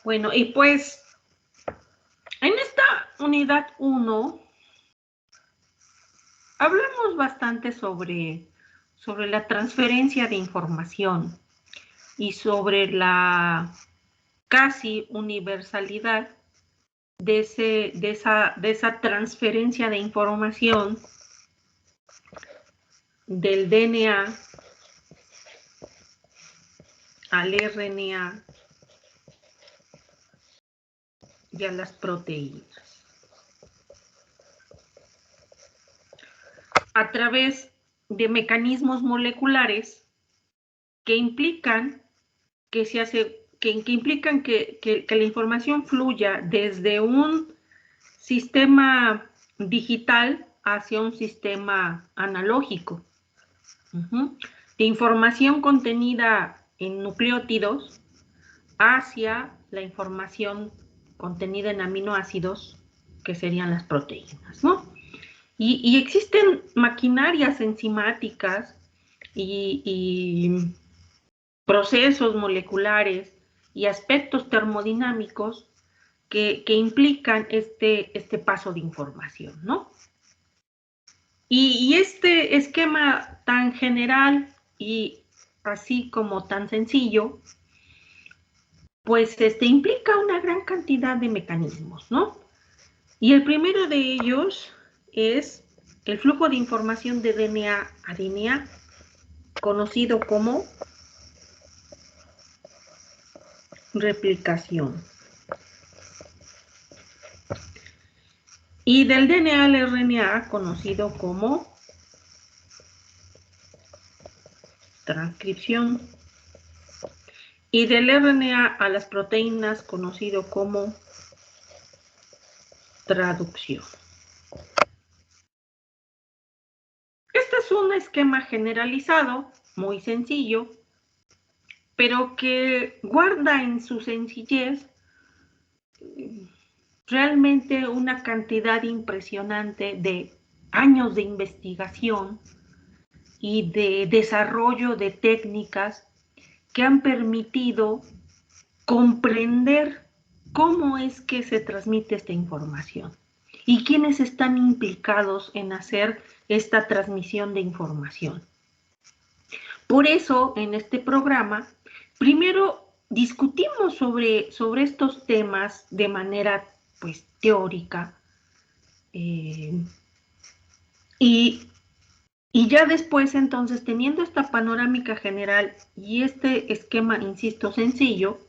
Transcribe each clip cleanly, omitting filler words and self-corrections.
Bueno, y pues en esta unidad 1 hablamos bastante sobre la transferencia de información y sobre la casi universalidad de esa transferencia de información del DNA al RNA y a las proteínas. A través de mecanismos moleculares que implican que la información fluya desde un sistema digital hacia un sistema analógico. De información contenida en nucleótidos hacia la información contenida en aminoácidos, que serían las proteínas, ¿no? Y existen maquinarias enzimáticas y procesos moleculares y aspectos termodinámicos que implican este paso de información, ¿no? Y este esquema tan general y así como tan sencillo, pues implica una gran cantidad de mecanismos, ¿no? Y el primero de ellos es el flujo de información de DNA a DNA, conocido como replicación. Y del DNA al RNA, conocido como transcripción. Y del RNA a las proteínas, conocido como traducción. Este es un esquema generalizado, muy sencillo, pero que guarda en su sencillez realmente una cantidad impresionante de años de investigación y de desarrollo de técnicas que han permitido comprender cómo es que se transmite esta información y quiénes están implicados en hacer esta transmisión de información. Por eso, en este programa, primero discutimos sobre estos temas de manera, pues, teórica, y ya después, entonces, teniendo esta panorámica general y este esquema, insisto, sencillo,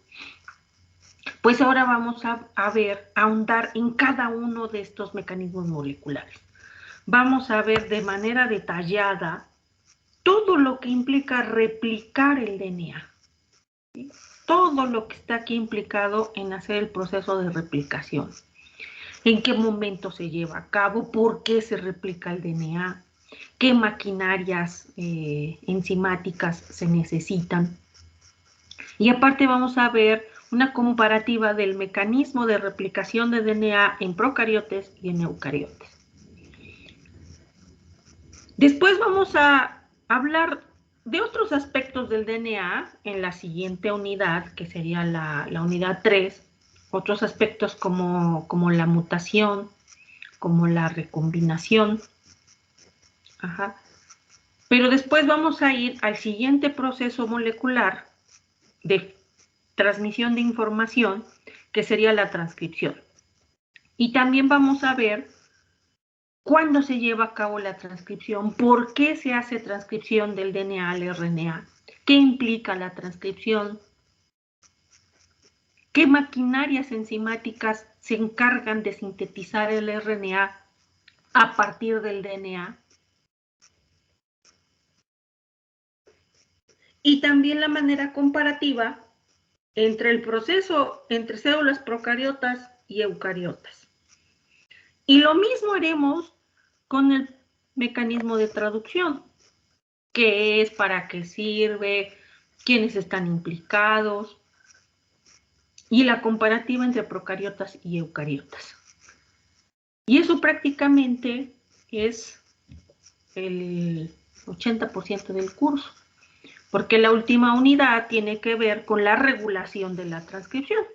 pues ahora vamos a ahondar en cada uno de estos mecanismos moleculares. Vamos a ver de manera detallada todo lo que implica replicar el DNA. ¿Sí? Todo lo que está aquí implicado en hacer el proceso de replicación. En qué momento se lleva a cabo, por qué se replica el DNA, qué maquinarias enzimáticas se necesitan. Y aparte vamos a ver una comparativa del mecanismo de replicación de DNA en procariotes y en eucariotes. Después vamos a hablar de otros aspectos del DNA en la siguiente unidad, que sería la unidad 3, otros aspectos como la mutación, como la recombinación. Ajá. Pero después vamos a ir al siguiente proceso molecular de transmisión de información, que sería la transcripción. Y también vamos a ver cuándo se lleva a cabo la transcripción, por qué se hace transcripción del DNA al RNA, qué implica la transcripción, qué maquinarias enzimáticas se encargan de sintetizar el RNA a partir del DNA. Y también la manera comparativa entre el proceso entre células procariotas y eucariotas. Y lo mismo haremos con el mecanismo de traducción. ¿Qué es? ¿Para qué sirve? ¿Quiénes están implicados? Y la comparativa entre procariotas y eucariotas. Y eso prácticamente es el 80% del curso, porque la última unidad tiene que ver con la regulación de la transcripción.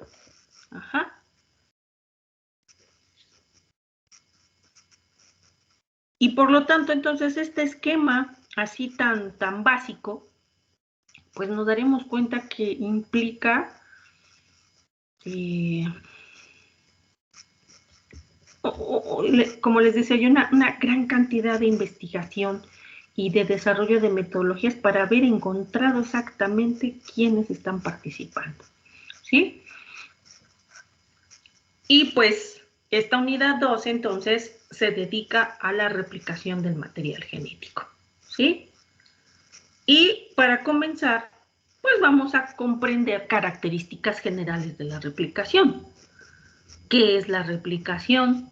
Ajá. Y por lo tanto, entonces, este esquema así tan básico, pues nos daremos cuenta que implica como les decía yo, una gran cantidad de investigación y de desarrollo de metodologías para haber encontrado exactamente quiénes están participando, ¿sí? Y pues esta unidad 2 entonces se dedica a la replicación del material genético, ¿sí? Y para comenzar, pues vamos a comprender características generales de la replicación. ¿Qué es la replicación?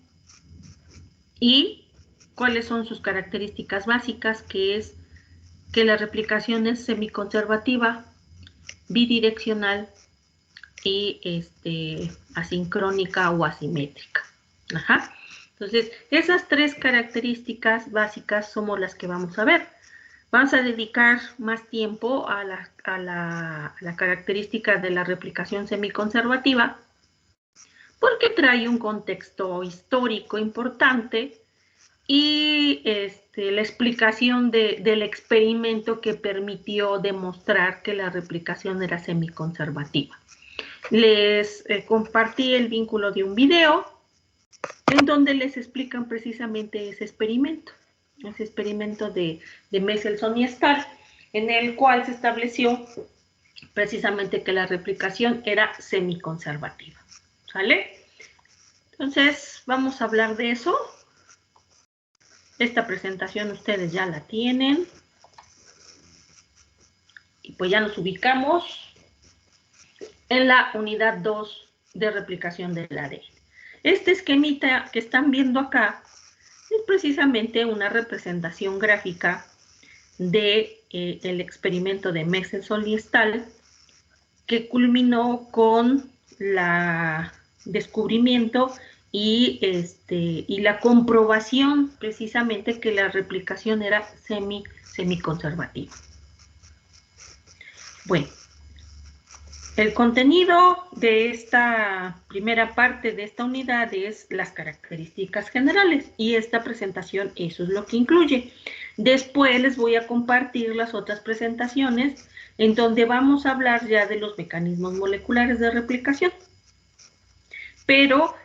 Y cuáles son sus características básicas, que es que la replicación es semiconservativa, bidireccional y asincrónica o asimétrica. Ajá. Entonces, esas tres características básicas somos las que vamos a ver. Vamos a dedicar más tiempo a la característica de la replicación semiconservativa porque trae un contexto histórico importante y la explicación del experimento que permitió demostrar que la replicación era semiconservativa. Les compartí el vínculo de un video en donde les explican precisamente ese experimento de Mendelssohn y Stahl, en el cual se estableció precisamente que la replicación era semiconservativa. ¿Sale? Entonces, vamos a hablar de eso. Esta presentación ustedes ya la tienen. Y pues ya nos ubicamos en la unidad 2 de replicación del ADN. Este esquemita que están viendo acá es precisamente una representación gráfica de el experimento de Mendelssohn y Stahl, que culminó con el descubrimiento y la comprobación precisamente que la replicación era semiconservativa. Bueno, el contenido de esta primera parte de esta unidad es las características generales y esta presentación eso es lo que incluye. Después les voy a compartir las otras presentaciones en donde vamos a hablar ya de los mecanismos moleculares de replicación. Pero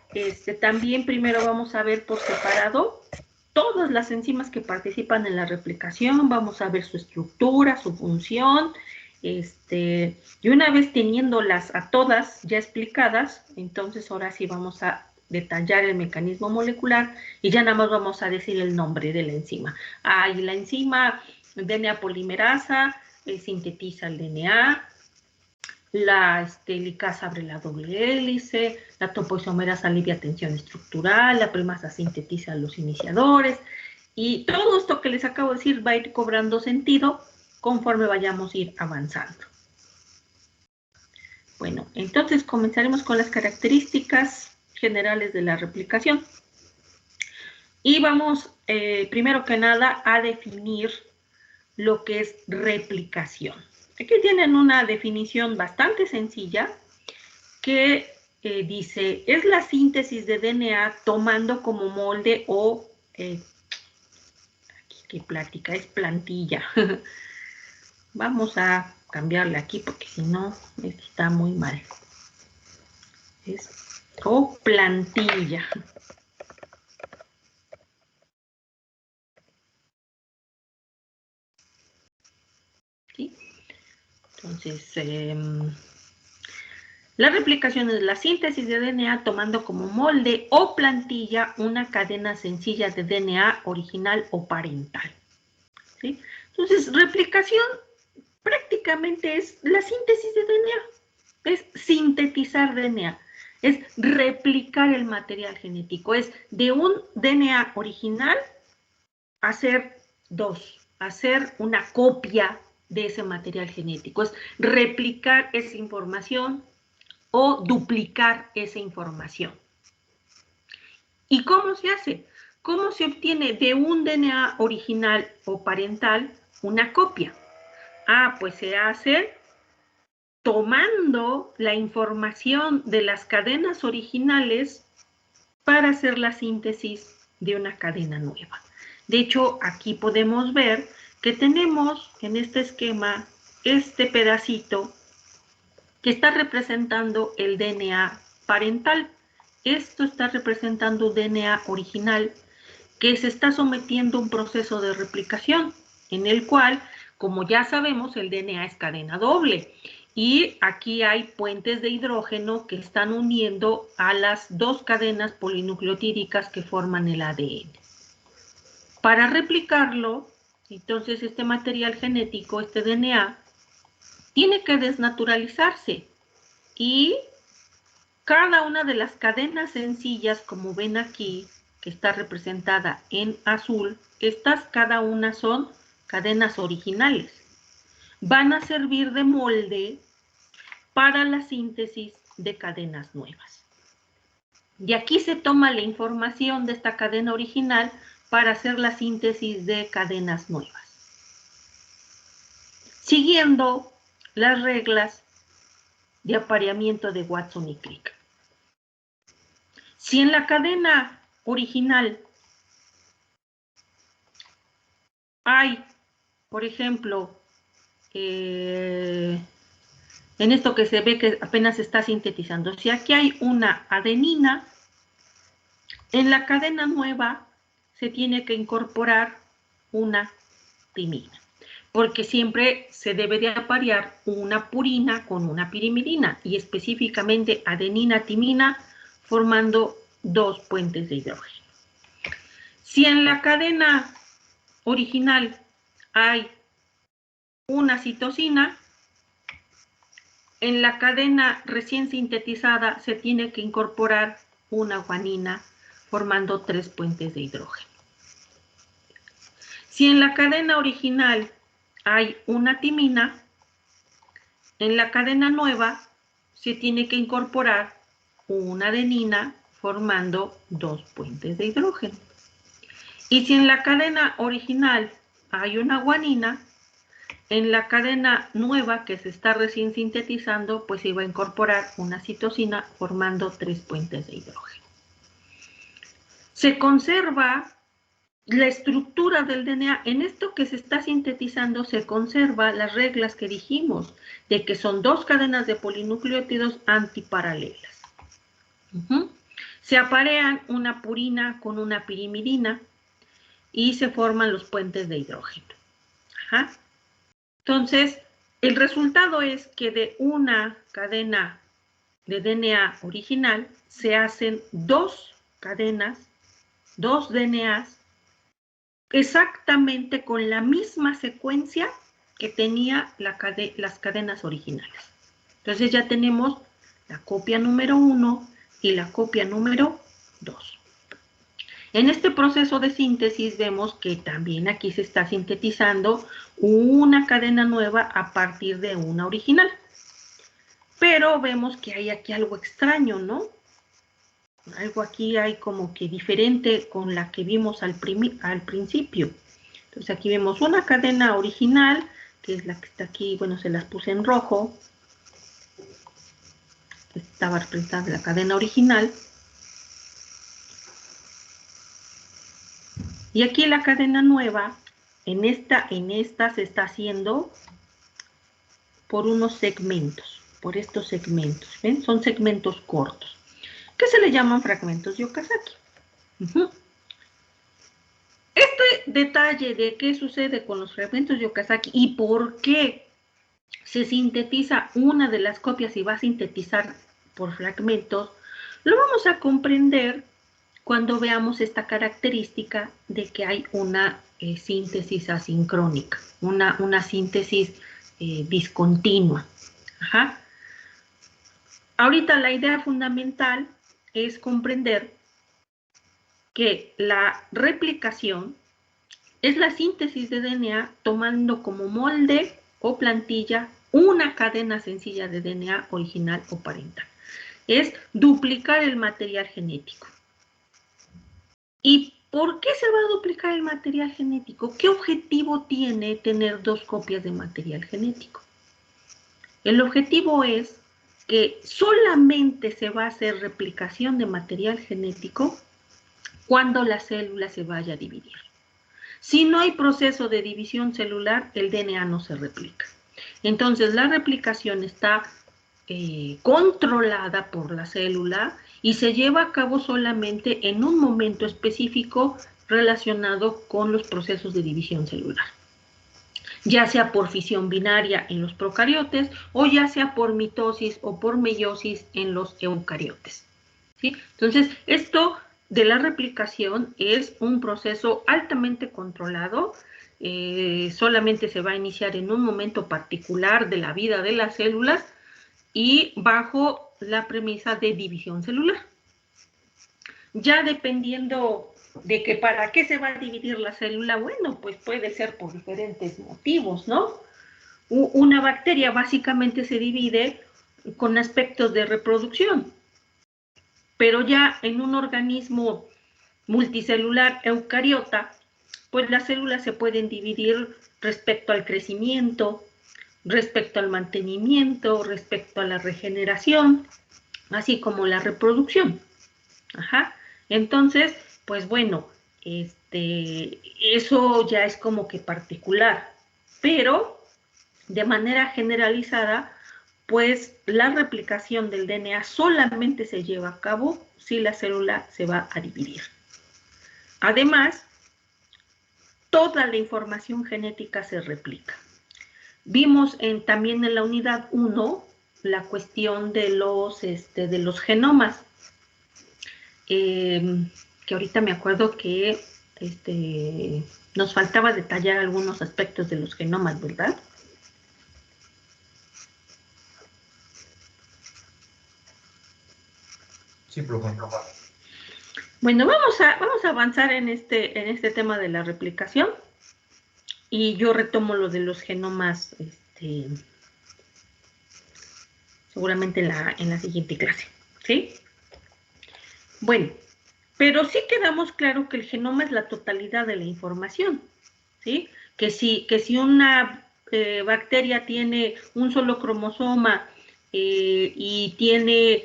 también primero vamos a ver por separado todas las enzimas que participan en la replicación, vamos a ver su estructura, su función, y una vez teniéndolas a todas ya explicadas, entonces ahora sí vamos a detallar el mecanismo molecular y ya nada más vamos a decir el nombre de la enzima. Y la enzima DNA polimerasa sintetiza el DNA, la licasa abre la doble hélice, la topoisomerasa alivia tensión estructural, la primasa sintetiza los iniciadores, y todo esto que les acabo de decir va a ir cobrando sentido conforme vayamos a ir avanzando. Bueno, entonces comenzaremos con las características generales de la replicación. Y vamos, primero que nada, a definir lo que es replicación. Aquí tienen una definición bastante sencilla que dice, es la síntesis de DNA tomando como molde o, aquí que plática, es plantilla. Vamos a cambiarle aquí porque si no, está muy mal. O plantilla. ¿Sí? Entonces, la replicación es la síntesis de DNA tomando como molde o plantilla una cadena sencilla de DNA original o parental. ¿Sí? Entonces, replicación prácticamente es la síntesis de DNA, es sintetizar DNA, es replicar el material genético, es de un DNA original hacer dos, hacer una copia de ese material genético, es replicar esa información o duplicar esa información. ¿Y cómo se hace? ¿Cómo se obtiene de un DNA original o parental una copia? Pues se hace tomando la información de las cadenas originales para hacer la síntesis de una cadena nueva. De hecho, aquí podemos ver que tenemos en este esquema este pedacito que está representando el DNA parental. Esto está representando DNA original que se está sometiendo a un proceso de replicación en el cual, como ya sabemos, el DNA es cadena doble. Y aquí hay puentes de hidrógeno que están uniendo a las dos cadenas polinucleotídicas que forman el ADN. Para replicarlo, entonces este material genético, este DNA, tiene que desnaturalizarse. Y cada una de las cadenas sencillas, como ven aquí, que está representada en azul, estas cada una son cadenas originales. Van a servir de molde para la síntesis de cadenas nuevas. Y aquí se toma la información de esta cadena original para hacer la síntesis de cadenas nuevas, siguiendo las reglas de apareamiento de Watson y Crick. Si en la cadena original hay, por ejemplo, en esto que se ve que apenas se está sintetizando, si aquí hay una adenina, en la cadena nueva se tiene que incorporar una timina, porque siempre se debe de aparear una purina con una pirimidina, y específicamente adenina-timina, formando dos puentes de hidrógeno. Si en la cadena original hay una citosina, en la cadena recién sintetizada se tiene que incorporar una guanina, formando tres puentes de hidrógeno. Si en la cadena original hay una timina, en la cadena nueva se tiene que incorporar una adenina, formando dos puentes de hidrógeno. Y si en la cadena original hay una guanina, en la cadena nueva que se está recién sintetizando, pues se va a incorporar una citosina formando tres puentes de hidrógeno. Se conserva la estructura del DNA. En esto que se está sintetizando se conserva las reglas que dijimos, de que son dos cadenas de polinucleótidos antiparalelas. Se aparean una purina con una pirimidina y se forman los puentes de hidrógeno. Entonces, el resultado es que de una cadena de DNA original se hacen dos cadenas, dos DNAs, exactamente con la misma secuencia que tenía las cadenas originales. Entonces ya tenemos la copia número 1 y la copia número 2. En este proceso de síntesis vemos que también aquí se está sintetizando una cadena nueva a partir de una original. Pero vemos que hay aquí algo extraño, ¿no? Algo aquí hay como que diferente con la que vimos al principio. Entonces aquí vemos una cadena original, que es la que está aquí, bueno, se las puse en rojo. Estaba representada la cadena original. Y aquí la cadena nueva, en esta se está haciendo por unos segmentos, por estos segmentos, ¿ven? Son segmentos cortos, que se le llaman fragmentos de Okazaki. Este detalle de qué sucede con los fragmentos de Okazaki y por qué se sintetiza una de las copias y va a sintetizar por fragmentos, lo vamos a comprender cuando veamos esta característica de que hay una síntesis asincrónica, una síntesis discontinua. Ahorita la idea fundamental es comprender que la replicación es la síntesis de DNA tomando como molde o plantilla una cadena sencilla de DNA original o parental. Es duplicar el material genético. ¿Y por qué se va a duplicar el material genético? ¿Qué objetivo tiene tener dos copias de material genético? El objetivo es que solamente se va a hacer replicación de material genético cuando la célula se vaya a dividir. Si no hay proceso de división celular, el DNA no se replica. Entonces, la replicación está controlada por la célula y se lleva a cabo solamente en un momento específico relacionado con los procesos de división celular, ya sea por fisión binaria en los procariotes o ya sea por mitosis o por meiosis en los eucariotes. ¿Sí? Entonces, esto de la replicación es un proceso altamente controlado, solamente se va a iniciar en un momento particular de la vida de las células y bajo la premisa de división celular. Ya dependiendo de que para qué se va a dividir la célula, bueno, pues puede ser por diferentes motivos, ¿no? Una bacteria básicamente se divide con aspectos de reproducción, pero ya en un organismo multicelular eucariota, pues las células se pueden dividir respecto al crecimiento, respecto al mantenimiento, respecto a la regeneración, así como la reproducción. Ajá. Entonces, pues bueno, eso ya es como que particular, pero de manera generalizada, pues la replicación del DNA solamente se lleva a cabo si la célula se va a dividir. Además, toda la información genética se replica. Vimos también en la unidad 1 la cuestión de los genomas, que ahorita me acuerdo que nos faltaba detallar algunos aspectos de los genomas, ¿verdad? Sí, profe. Bueno, vamos a avanzar en este tema de la replicación y yo retomo lo de los genomas seguramente en la siguiente clase, ¿sí? Bueno, pero sí quedamos claro que el genoma es la totalidad de la información, ¿sí? Que si una bacteria tiene un solo cromosoma y tiene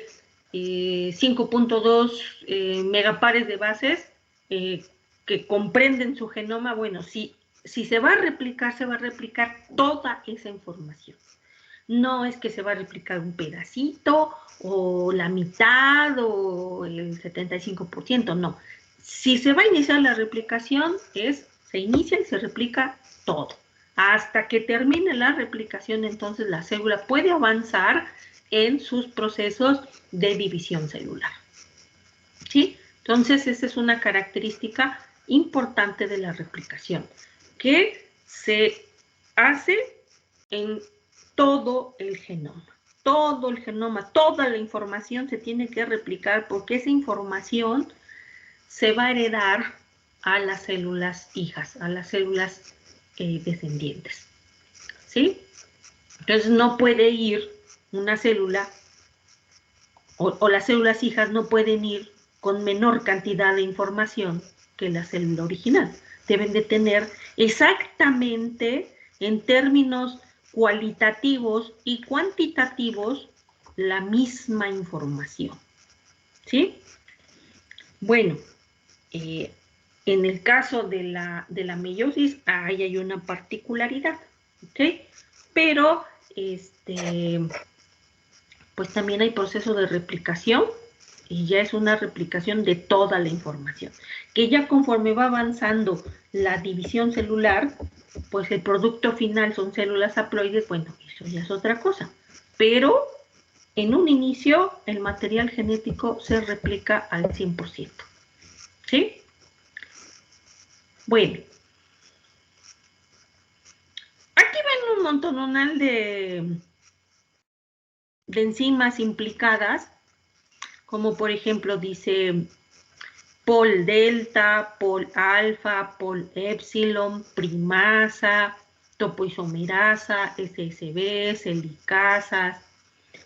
5.2 megapares de bases que comprenden su genoma, bueno, si se va a replicar toda esa información. No es que se va a replicar un pedacito o la mitad o el 75%, no. Si se va a iniciar la replicación, se inicia y se replica todo. Hasta que termine la replicación, entonces la célula puede avanzar en sus procesos de división celular. ¿Sí? Entonces, esa es una característica importante de la replicación, que se hace en todo el genoma. Todo el genoma, toda la información se tiene que replicar porque esa información se va a heredar a las células hijas, a las células descendientes. ¿Sí? Entonces no puede ir una célula o las células hijas no pueden ir con menor cantidad de información que la célula original. Deben de tener exactamente en términos cualitativos y cuantitativos la misma información. ¿Sí? Bueno, en el caso de la meiosis, ahí hay una particularidad, ¿ok? Pero, pues también hay proceso de replicación y ya es una replicación de toda la información, que ya conforme va avanzando la división celular, pues el producto final son células haploides, bueno, eso ya es otra cosa, pero en un inicio el material genético se replica al 100%, ¿sí? Bueno, aquí ven un montonal de enzimas implicadas, como por ejemplo dice pol delta, pol alfa, pol epsilon, primasa, topoisomerasa, SSB, helicasas,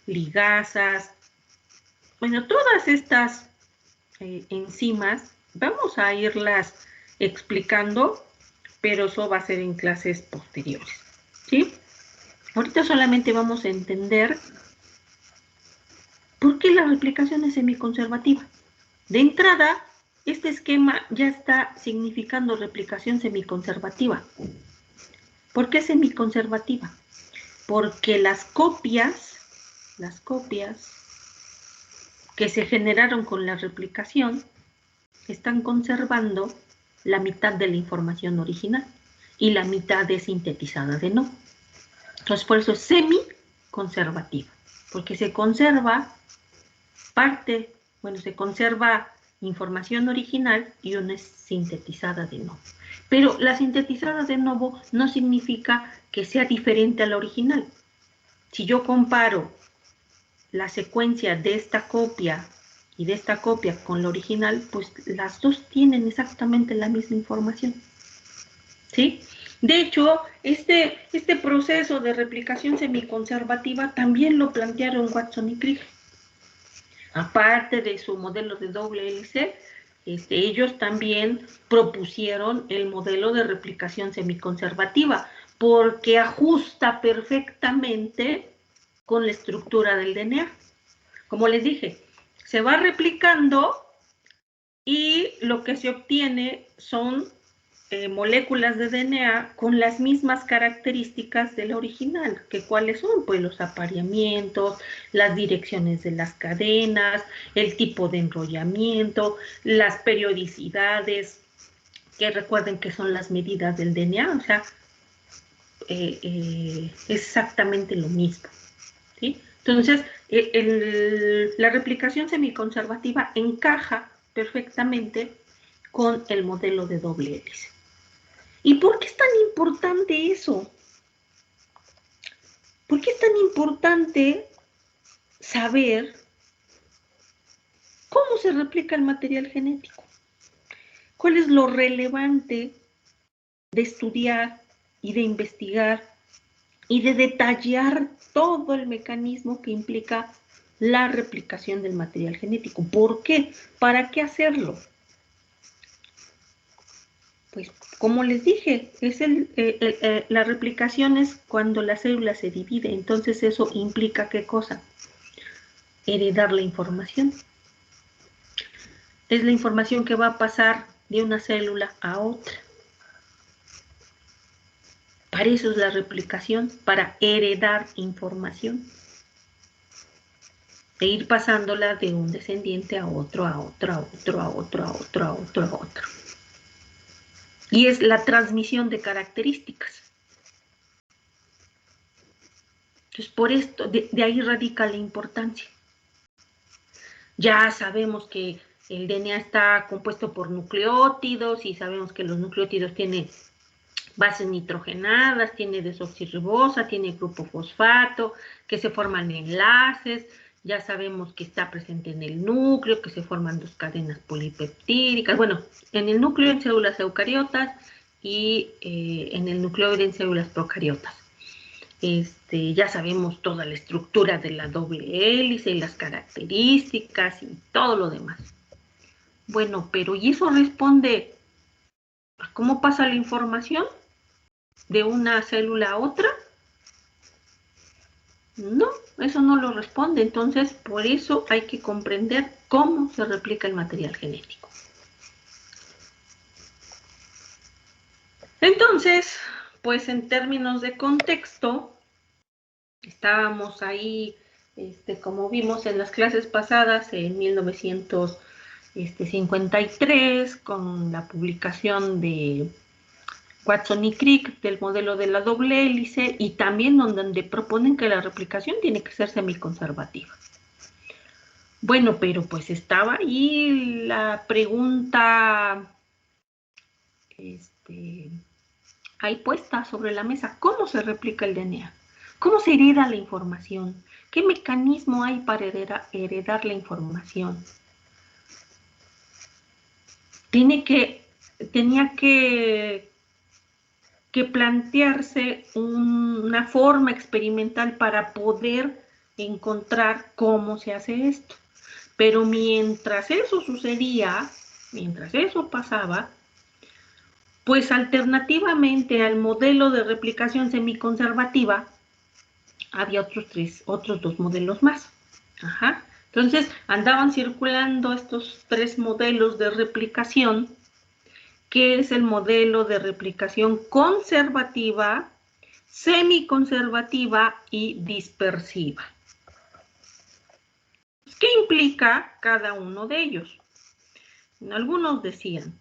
ligasas. Bueno, todas estas enzimas vamos a irlas explicando, pero eso va a ser en clases posteriores, ¿sí? Ahorita solamente vamos a entender por qué la replicación es semiconservativa. De entrada, este esquema ya está significando replicación semiconservativa. ¿Por qué semiconservativa? Porque las copias que se generaron con la replicación están conservando la mitad de la información original y la mitad es sintetizada de nuevo. Entonces, por eso es semi-conservativa, porque se conserva parte, bueno, se conserva información original y una es sintetizada de nuevo. Pero la sintetizada de nuevo no significa que sea diferente a la original. Si yo comparo la secuencia de esta copia y de esta copia con la original, pues las dos tienen exactamente la misma información. ¿Sí? De hecho, este proceso de replicación semiconservativa también lo plantearon Watson y Crick. Aparte de su modelo de doble hélice, ellos también propusieron el modelo de replicación semiconservativa, porque ajusta perfectamente con la estructura del DNA. Como les dije, se va replicando y lo que se obtiene son moléculas de DNA con las mismas características de la original, que cuáles son, pues los apareamientos, las direcciones de las cadenas, el tipo de enrollamiento, las periodicidades, que recuerden que son las medidas del DNA, o sea, exactamente lo mismo, ¿sí? Entonces, la replicación semiconservativa encaja perfectamente con el modelo de doble hélice. ¿Y por qué es tan importante eso? ¿Por qué es tan importante saber cómo se replica el material genético? ¿Cuál es lo relevante de estudiar y de investigar y de detallar todo el mecanismo que implica la replicación del material genético? ¿Por qué? ¿Para qué hacerlo? Pues, como les dije, es la replicación es cuando la célula se divide, entonces eso implica ¿qué cosa? Heredar la información. Es la información que va a pasar de una célula a otra. Para eso es la replicación, para heredar información. E ir pasándola de un descendiente a otro, a otro, a otro, a otro, a otro, a otro, a otro. Y es la transmisión de características. Entonces, por esto, de ahí radica la importancia. Ya sabemos que el DNA está compuesto por nucleótidos y sabemos que los nucleótidos tienen bases nitrogenadas, tiene desoxirribosa, tiene grupo fosfato, que se forman enlaces. Ya sabemos que está presente en el núcleo, que se forman dos cadenas polipeptídicas. Bueno, en el núcleo en células eucariotas y en el nucleoide en células procariotas. Ya sabemos toda la estructura de la doble hélice y las características y todo lo demás. Bueno, pero ¿y eso responde a cómo pasa la información de una célula a otra? No, eso no lo responde. Entonces, por eso hay que comprender cómo se replica el material genético. Entonces, pues en términos de contexto, estábamos ahí, como vimos en las clases pasadas, en 1953, con la publicación de Watson y Crick del modelo de la doble hélice, y también donde proponen que la replicación tiene que ser semiconservativa. Bueno, pero pues estaba ahí la pregunta ahí puesta sobre la mesa. ¿Cómo se replica el DNA? ¿Cómo se hereda la información? ¿Qué mecanismo hay para heredar la información? Tenía que plantearse una forma experimental para poder encontrar cómo se hace esto. Pero mientras eso sucedía, mientras eso pasaba, pues alternativamente al modelo de replicación semiconservativa, había otros dos modelos más. Ajá. Entonces, andaban circulando estos tres modelos de replicación, que es el modelo de replicación conservativa, semiconservativa y dispersiva. ¿Qué implica cada uno de ellos? Algunos decían,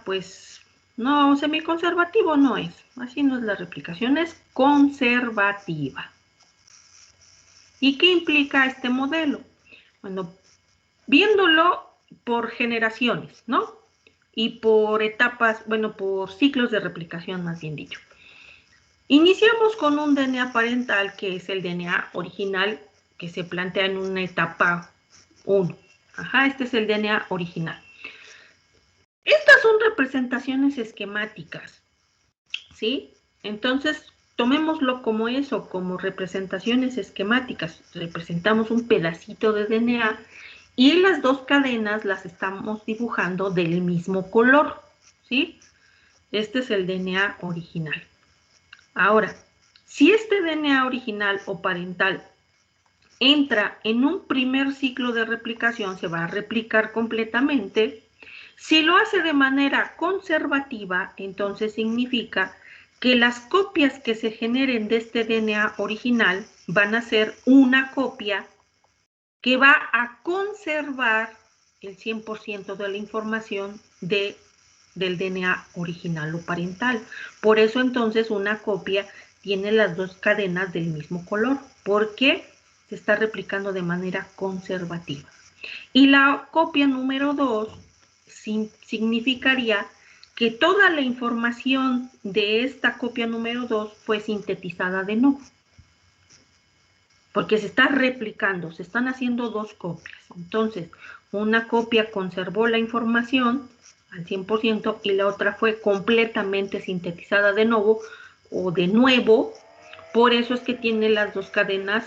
pues no, semiconservativo no es, así no es la replicación, es conservativa. ¿Y qué implica este modelo? Bueno, viéndolo por generaciones, ¿no? Y por etapas, bueno, por ciclos de replicación, más bien dicho. Iniciamos con un DNA parental, que es el DNA original, que se plantea en una etapa 1. Ajá, este es el DNA original. Estas son representaciones esquemáticas, ¿sí? Entonces, tomémoslo como eso, como representaciones esquemáticas. Representamos un pedacito de DNA y las dos cadenas las estamos dibujando del mismo color, ¿sí? Este es el DNA original. Ahora, si este DNA original o parental entra en un primer ciclo de replicación, se va a replicar completamente. Si lo hace de manera conservativa, entonces significa que las copias que se generen de este DNA original van a ser una copia que va a conservar el 100% de la información del DNA original o parental. Por eso entonces una copia tiene las dos cadenas del mismo color, porque se está replicando de manera conservativa. Y la copia número 2 significaría que toda la información de esta copia número 2 fue sintetizada de nuevo. Porque se está replicando, se están haciendo dos copias. Entonces, una copia conservó la información al 100% y la otra fue completamente sintetizada de nuevo o de nuevo. Por eso es que tiene las dos cadenas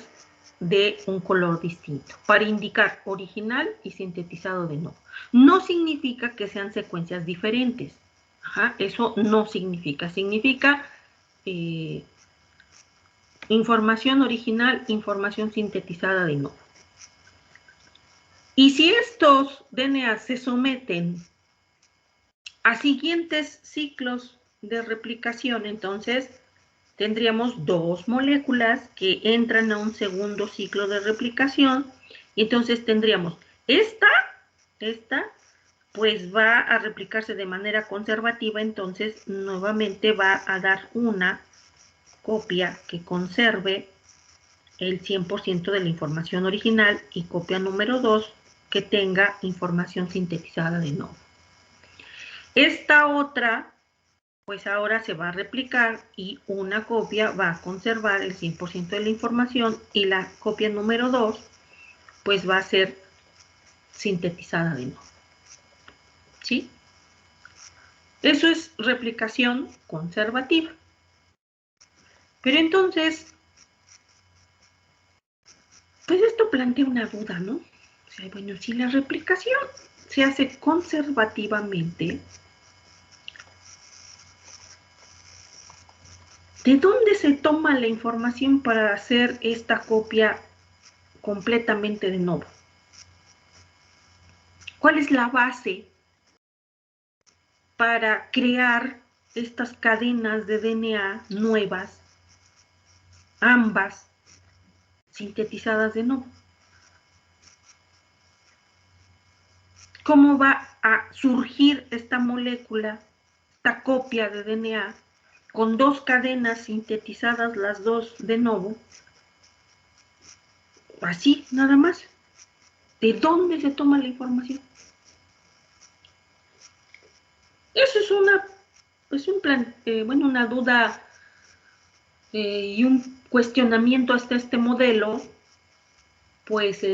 de un color distinto, para indicar original y sintetizado de nuevo. No significa que sean secuencias diferentes. Ajá, eso no significa. Significa información original, información sintetizada de nuevo. Y si estos DNA se someten a siguientes ciclos de replicación, entonces tendríamos dos moléculas que entran a un segundo ciclo de replicación, y entonces tendríamos esta pues va a replicarse de manera conservativa, entonces nuevamente va a dar una copia que conserve el 100% de la información original, y copia número 2 que tenga información sintetizada de nuevo. Esta otra, pues ahora se va a replicar y una copia va a conservar el 100% de la información y la copia número 2 pues va a ser sintetizada de nuevo. ¿Sí? Eso es replicación conservativa. Pero entonces, pues esto plantea una duda, ¿no? O sea, bueno, si la replicación se hace conservativamente, ¿de dónde se toma la información para hacer esta copia completamente de nuevo? ¿Cuál es la base para crear estas cadenas de DNA nuevas, ambas sintetizadas de nuevo? ¿Cómo va a surgir esta molécula, esta copia de DNA, con dos cadenas sintetizadas las dos de nuevo? Así, nada más. ¿De dónde se toma la información? Eso es una duda y un cuestionamiento hasta este modelo, pues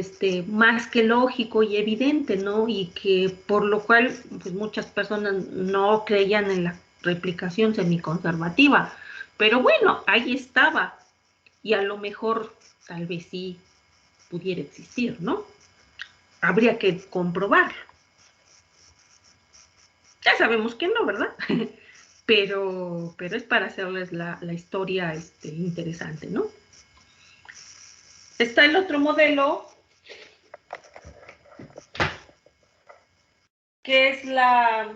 más que lógico y evidente, ¿no? Y que por lo cual pues muchas personas no creían en la replicación semiconservativa. Pero bueno, ahí estaba, y a lo mejor tal vez sí pudiera existir, ¿no? Habría que comprobarlo. Ya sabemos que no, ¿verdad? pero es para hacerles la historia interesante, ¿no? Está el otro modelo, que es la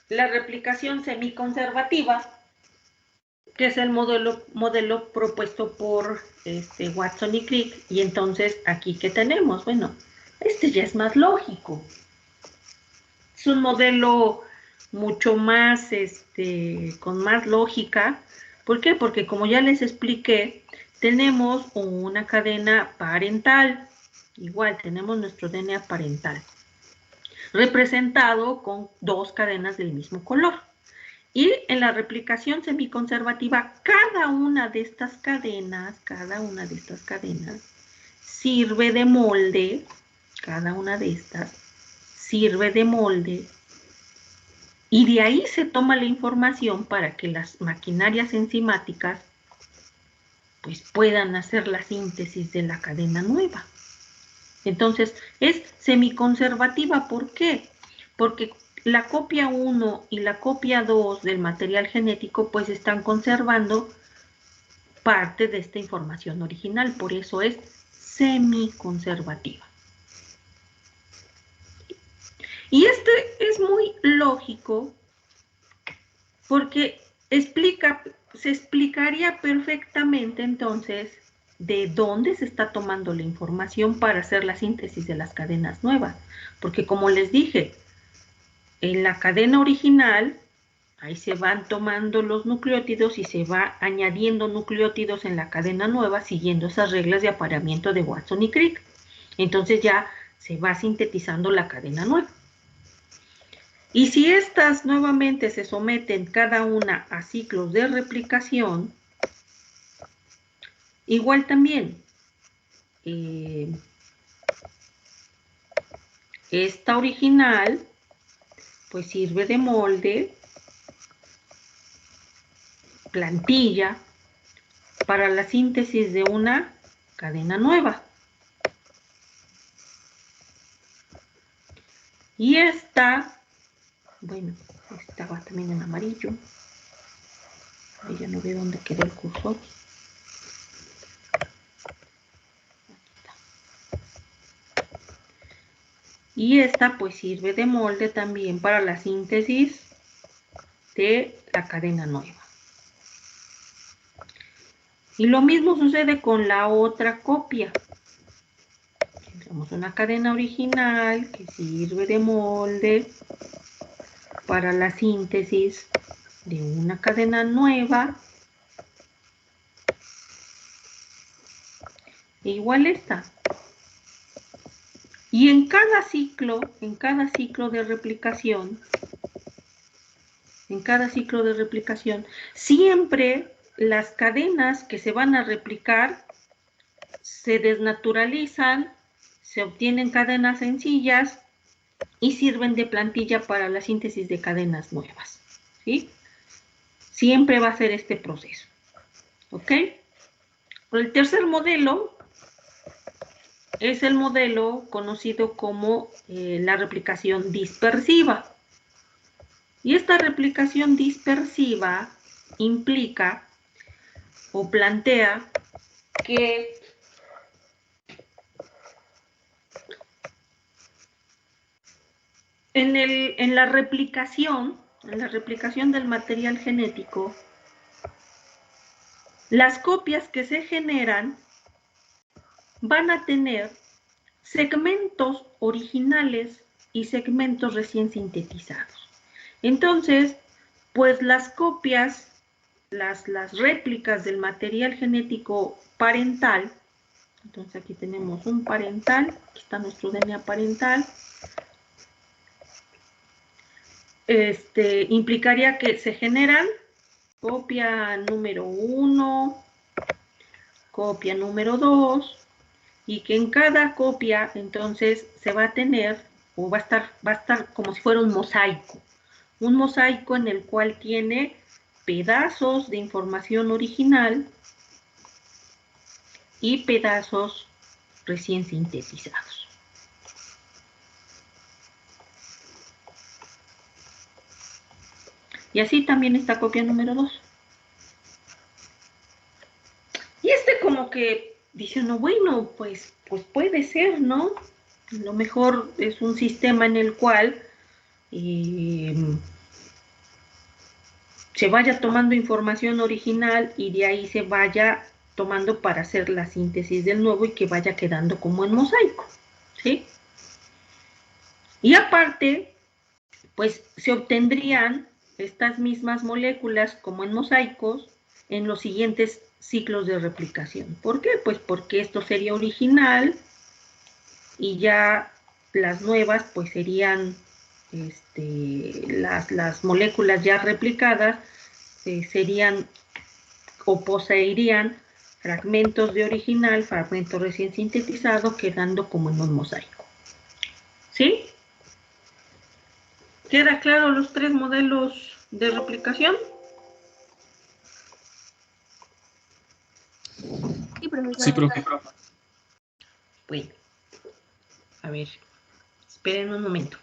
replicación semiconservativa, que es el modelo propuesto por Watson y Crick. Y entonces, ¿aquí qué tenemos? Bueno, ya es más lógico. Es un modelo mucho más, con más lógica. ¿Por qué? Porque como ya les expliqué, tenemos una cadena parental. Igual, tenemos nuestro DNA parental, representado con dos cadenas del mismo color. Y en la replicación semiconservativa, cada una de estas cadenas sirve de molde, cada una de estas sirve de molde, y de ahí se toma la información para que las maquinarias enzimáticas pues puedan hacer la síntesis de la cadena nueva. Entonces, es semiconservativa. ¿Por qué? Porque la copia 1 y la copia 2 del material genético pues están conservando parte de esta información original, por eso es semiconservativa. Y es muy lógico porque se explicaría perfectamente entonces de dónde se está tomando la información para hacer la síntesis de las cadenas nuevas. Porque como les dije, en la cadena original, ahí se van tomando los nucleótidos y se va añadiendo nucleótidos en la cadena nueva siguiendo esas reglas de apareamiento de Watson y Crick. Entonces ya se va sintetizando la cadena nueva. Y si estas nuevamente se someten cada una a ciclos de replicación, igual también esta original pues sirve de molde, plantilla, para la síntesis de una cadena nueva. Y esta, bueno, estaba también en amarillo. Ahí ya no veo dónde quedó el cursor. Y esta pues sirve de molde también para la síntesis de la cadena nueva. Y lo mismo sucede con la otra copia. Tenemos una cadena original que sirve de molde para la síntesis de una cadena nueva. E igual esta. Y en cada ciclo de replicación, siempre las cadenas que se van a replicar se desnaturalizan, se obtienen cadenas sencillas y sirven de plantilla para la síntesis de cadenas nuevas, ¿sí? Siempre va a ser este proceso, ¿ok? El tercer modelo es el modelo conocido como la replicación dispersiva. Y esta replicación dispersiva implica o plantea que en la replicación del material genético, las copias que se generan van a tener segmentos originales y segmentos recién sintetizados. Entonces, pues las copias, las réplicas del material genético parental, entonces aquí tenemos un parental, aquí está nuestro DNA parental, implicaría que se generan copia número 1, copia número 2, y que en cada copia entonces se va a tener, o va a estar como si fuera un mosaico en el cual tiene pedazos de información original y pedazos recién sintetizados. Y así también esta copia número 2. Y como que dice uno, bueno, pues puede ser, ¿no? A lo mejor es un sistema en el cual se vaya tomando información original y de ahí se vaya tomando para hacer la síntesis del nuevo y que vaya quedando como en mosaico, ¿sí? Y aparte, pues se obtendrían estas mismas moléculas como en mosaicos en los siguientes ciclos de replicación. ¿Por qué? Pues porque esto sería original y ya las nuevas pues serían las moléculas ya replicadas serían o poseerían fragmentos de original, fragmentos recién sintetizados, quedando como en un mosaico. ¿Sí? ¿Queda claro los 3 modelos de replicación? Sí, profesor. Sí, profe. Bueno, a ver, esperen un momento.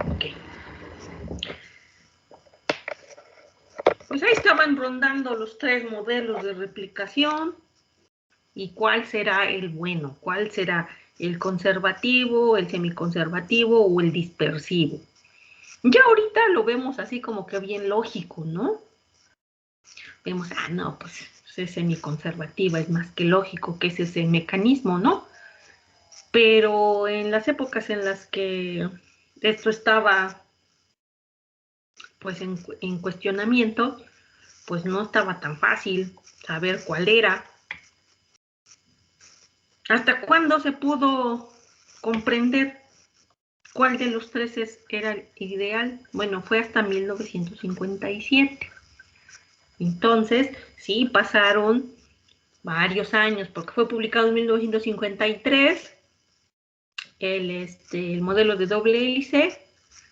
Ok. Pues ahí estaban rondando los 3 modelos de replicación. ¿Y cuál será el bueno? ¿Cuál será el conservativo, el semiconservativo o el dispersivo? Ya ahorita lo vemos así como que bien lógico, ¿no? Vemos, no, pues es semiconservativa, es más que lógico que es ese mecanismo, ¿no? Pero en las épocas en las que esto estaba pues en cuestionamiento, pues no estaba tan fácil saber cuál era. ¿Hasta cuándo se pudo comprender cuál de los 3 era el ideal? Bueno, fue hasta 1957. Entonces, sí, pasaron varios años, porque fue publicado en 1953 el modelo de doble hélice.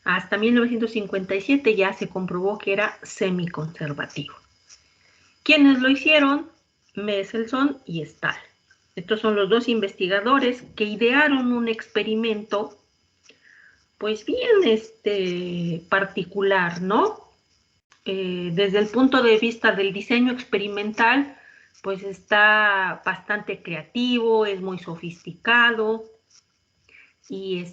Hasta 1957 ya se comprobó que era semiconservativo. ¿Quiénes lo hicieron? Mendelssohn y Stahl. Estos son los 2 investigadores que idearon un experimento pues bien particular, ¿no? Desde el punto de vista del diseño experimental, pues está bastante creativo, es muy sofisticado y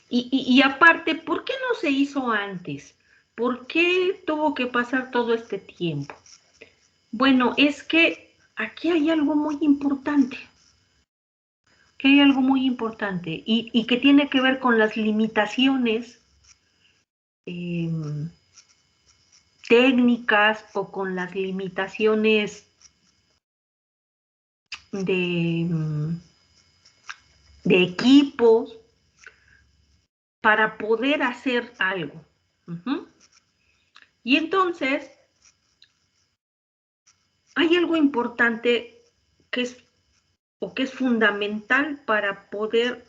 y aparte, ¿por qué no se hizo antes? ¿Por qué tuvo que pasar todo este tiempo? Bueno, es que aquí hay algo muy importante. Y que tiene que ver con las limitaciones técnicas o con las limitaciones de equipos para poder hacer algo. Y entonces, hay algo importante que es fundamental para poder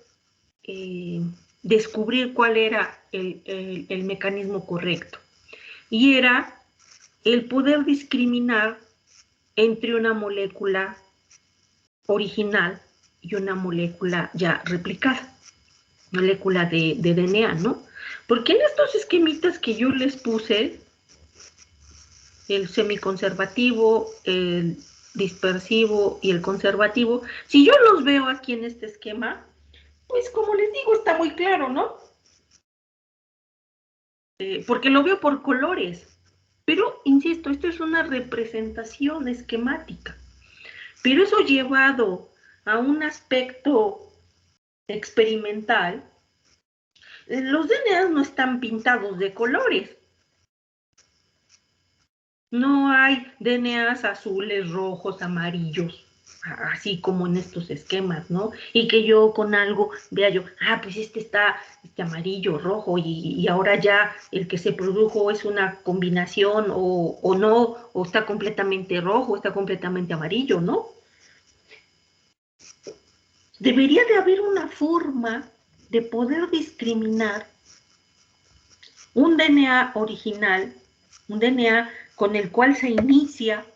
descubrir cuál era el mecanismo correcto. Y era el poder discriminar entre una molécula original y una molécula ya replicada, molécula de DNA, ¿no? Porque en estos esquemitas que yo les puse, el semiconservativo, el dispersivo y el conservativo, si yo los veo aquí en este esquema, pues como les digo, está muy claro, ¿no? Porque lo veo por colores, pero insisto, esto es una representación esquemática, pero eso llevado a un aspecto experimental, los DNAs no están pintados de colores. No hay DNAs azules, rojos, amarillos, así como en estos esquemas, ¿no? Y que yo con algo vea yo, pues este está amarillo, rojo, y ahora ya el que se produjo es una combinación o no, o está completamente rojo, o está completamente amarillo, ¿no? Debería de haber una forma de poder discriminar un DNA original, un DNA con el cual se inicia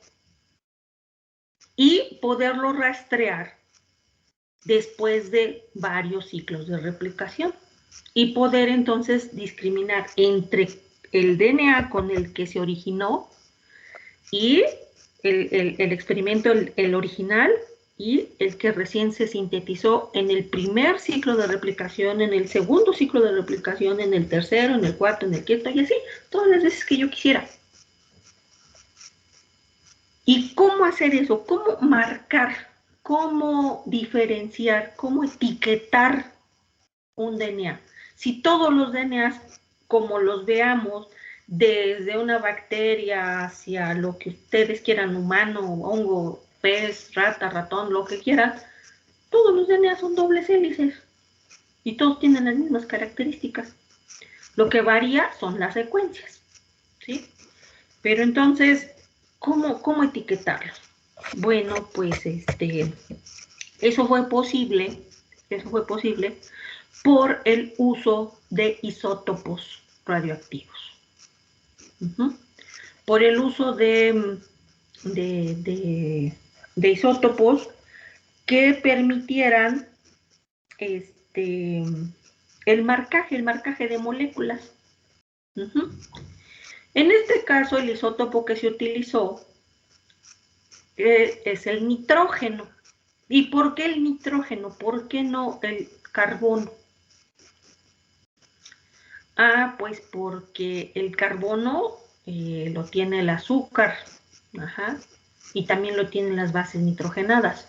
y poderlo rastrear después de varios ciclos de replicación y poder entonces discriminar entre el DNA con el que se originó y el experimento, el original, y el que recién se sintetizó en el primer ciclo de replicación, en el segundo ciclo de replicación, en el tercero, en el cuarto, en el quinto, y así, todas las veces que yo quisiera. ¿Y cómo hacer eso? ¿Cómo marcar? ¿Cómo diferenciar? ¿Cómo etiquetar un DNA? Si todos los DNAs, como los veamos, desde una bacteria hacia lo que ustedes quieran, humano, hongo, pez, rata, ratón, lo que quieran, todos los DNA son dobles hélices y todos tienen las mismas características. Lo que varía son las secuencias, ¿sí? Pero entonces, ¿cómo etiquetarlos? Bueno, pues eso fue posible por el uso de isótopos radioactivos. Por el uso de isótopos que permitieran el marcaje de moléculas. En este caso, el isótopo que se utilizó es el nitrógeno. ¿Y por qué el nitrógeno? ¿Por qué no el carbono? Pues porque el carbono lo tiene el azúcar, y también lo tienen las bases nitrogenadas.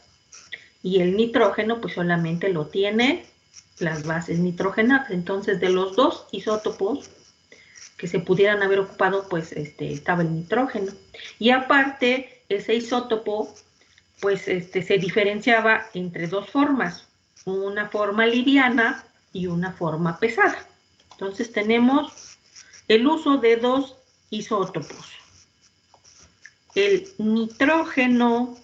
Y el nitrógeno pues solamente lo tiene las bases nitrogenadas. Entonces, de los dos isótopos que se pudieran haber ocupado, pues estaba el nitrógeno. Y aparte, ese isótopo pues se diferenciaba entre dos formas, una forma liviana y una forma pesada. Entonces tenemos el uso de dos isótopos, el nitrógeno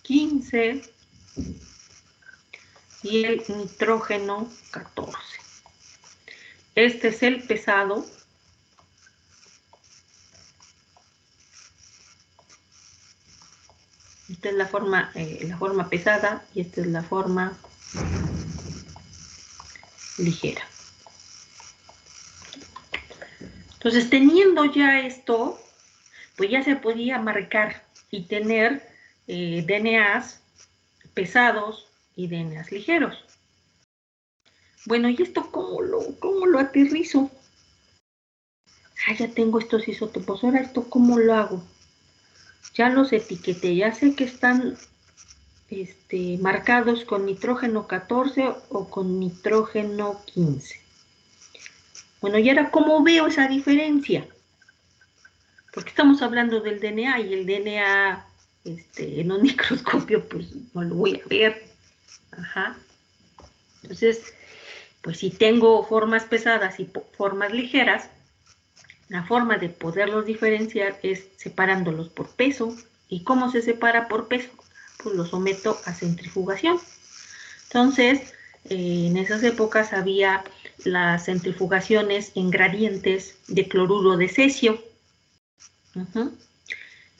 15 y el nitrógeno 14. Este es el pesado. Esta es la forma pesada y esta es la forma ligera. Entonces, teniendo ya esto, pues ya se podía marcar y tener DNAs pesados y DNAs ligeros. Bueno, ¿y esto cómo lo aterrizo? Ya tengo estos isótopos, ahora esto ¿cómo lo hago? Ya los etiqueté, ya sé que están marcados con nitrógeno 14 o con nitrógeno 15. Bueno, y ahora ¿cómo veo esa diferencia? Porque estamos hablando del DNA y el DNA en un microscopio pues no lo voy a ver. Entonces, pues si tengo formas pesadas y formas ligeras, la forma de poderlos diferenciar es separándolos por peso. ¿Y cómo se separa por peso? Pues lo someto a centrifugación. Entonces, en esas épocas había las centrifugaciones en gradientes de cloruro de cesio.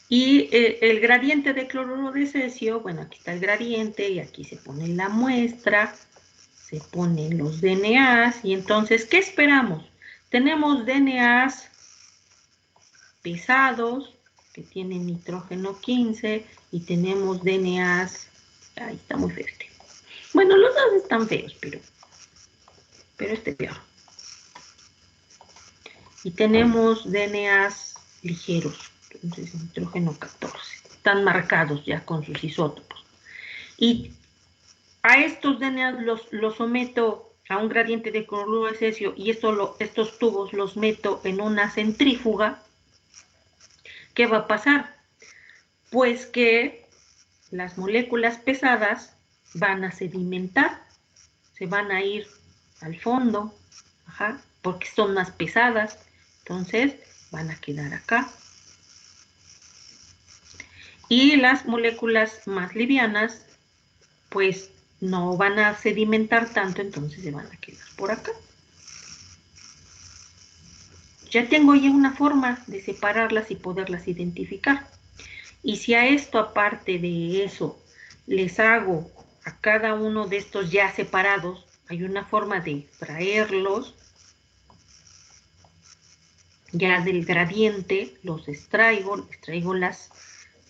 Y el gradiente de cloruro de cesio, bueno, aquí está el gradiente y aquí se pone la muestra, se ponen los DNAs y entonces, ¿qué esperamos? Tenemos DNAs pesados que tienen nitrógeno 15 y tenemos DNAs, ahí está muy feo Bueno, los dos están feos, pero este es peor. Y tenemos DNAs ligeros, entonces nitrógeno 14. Están marcados ya con sus isótopos. Y a estos DNAs los someto a un gradiente de cloruro de cesio y estos tubos los meto en una centrífuga. ¿Qué va a pasar? Pues que las moléculas pesadas van a sedimentar, se van a ir al fondo, porque son más pesadas, entonces van a quedar acá. Y las moléculas más livianas, pues no van a sedimentar tanto, entonces se van a quedar por acá. Ya tengo ya una forma de separarlas y poderlas identificar. Y si a esto, aparte de eso, les hago a cada uno de estos ya separados, hay una forma de extraerlos, ya del gradiente, los extraigo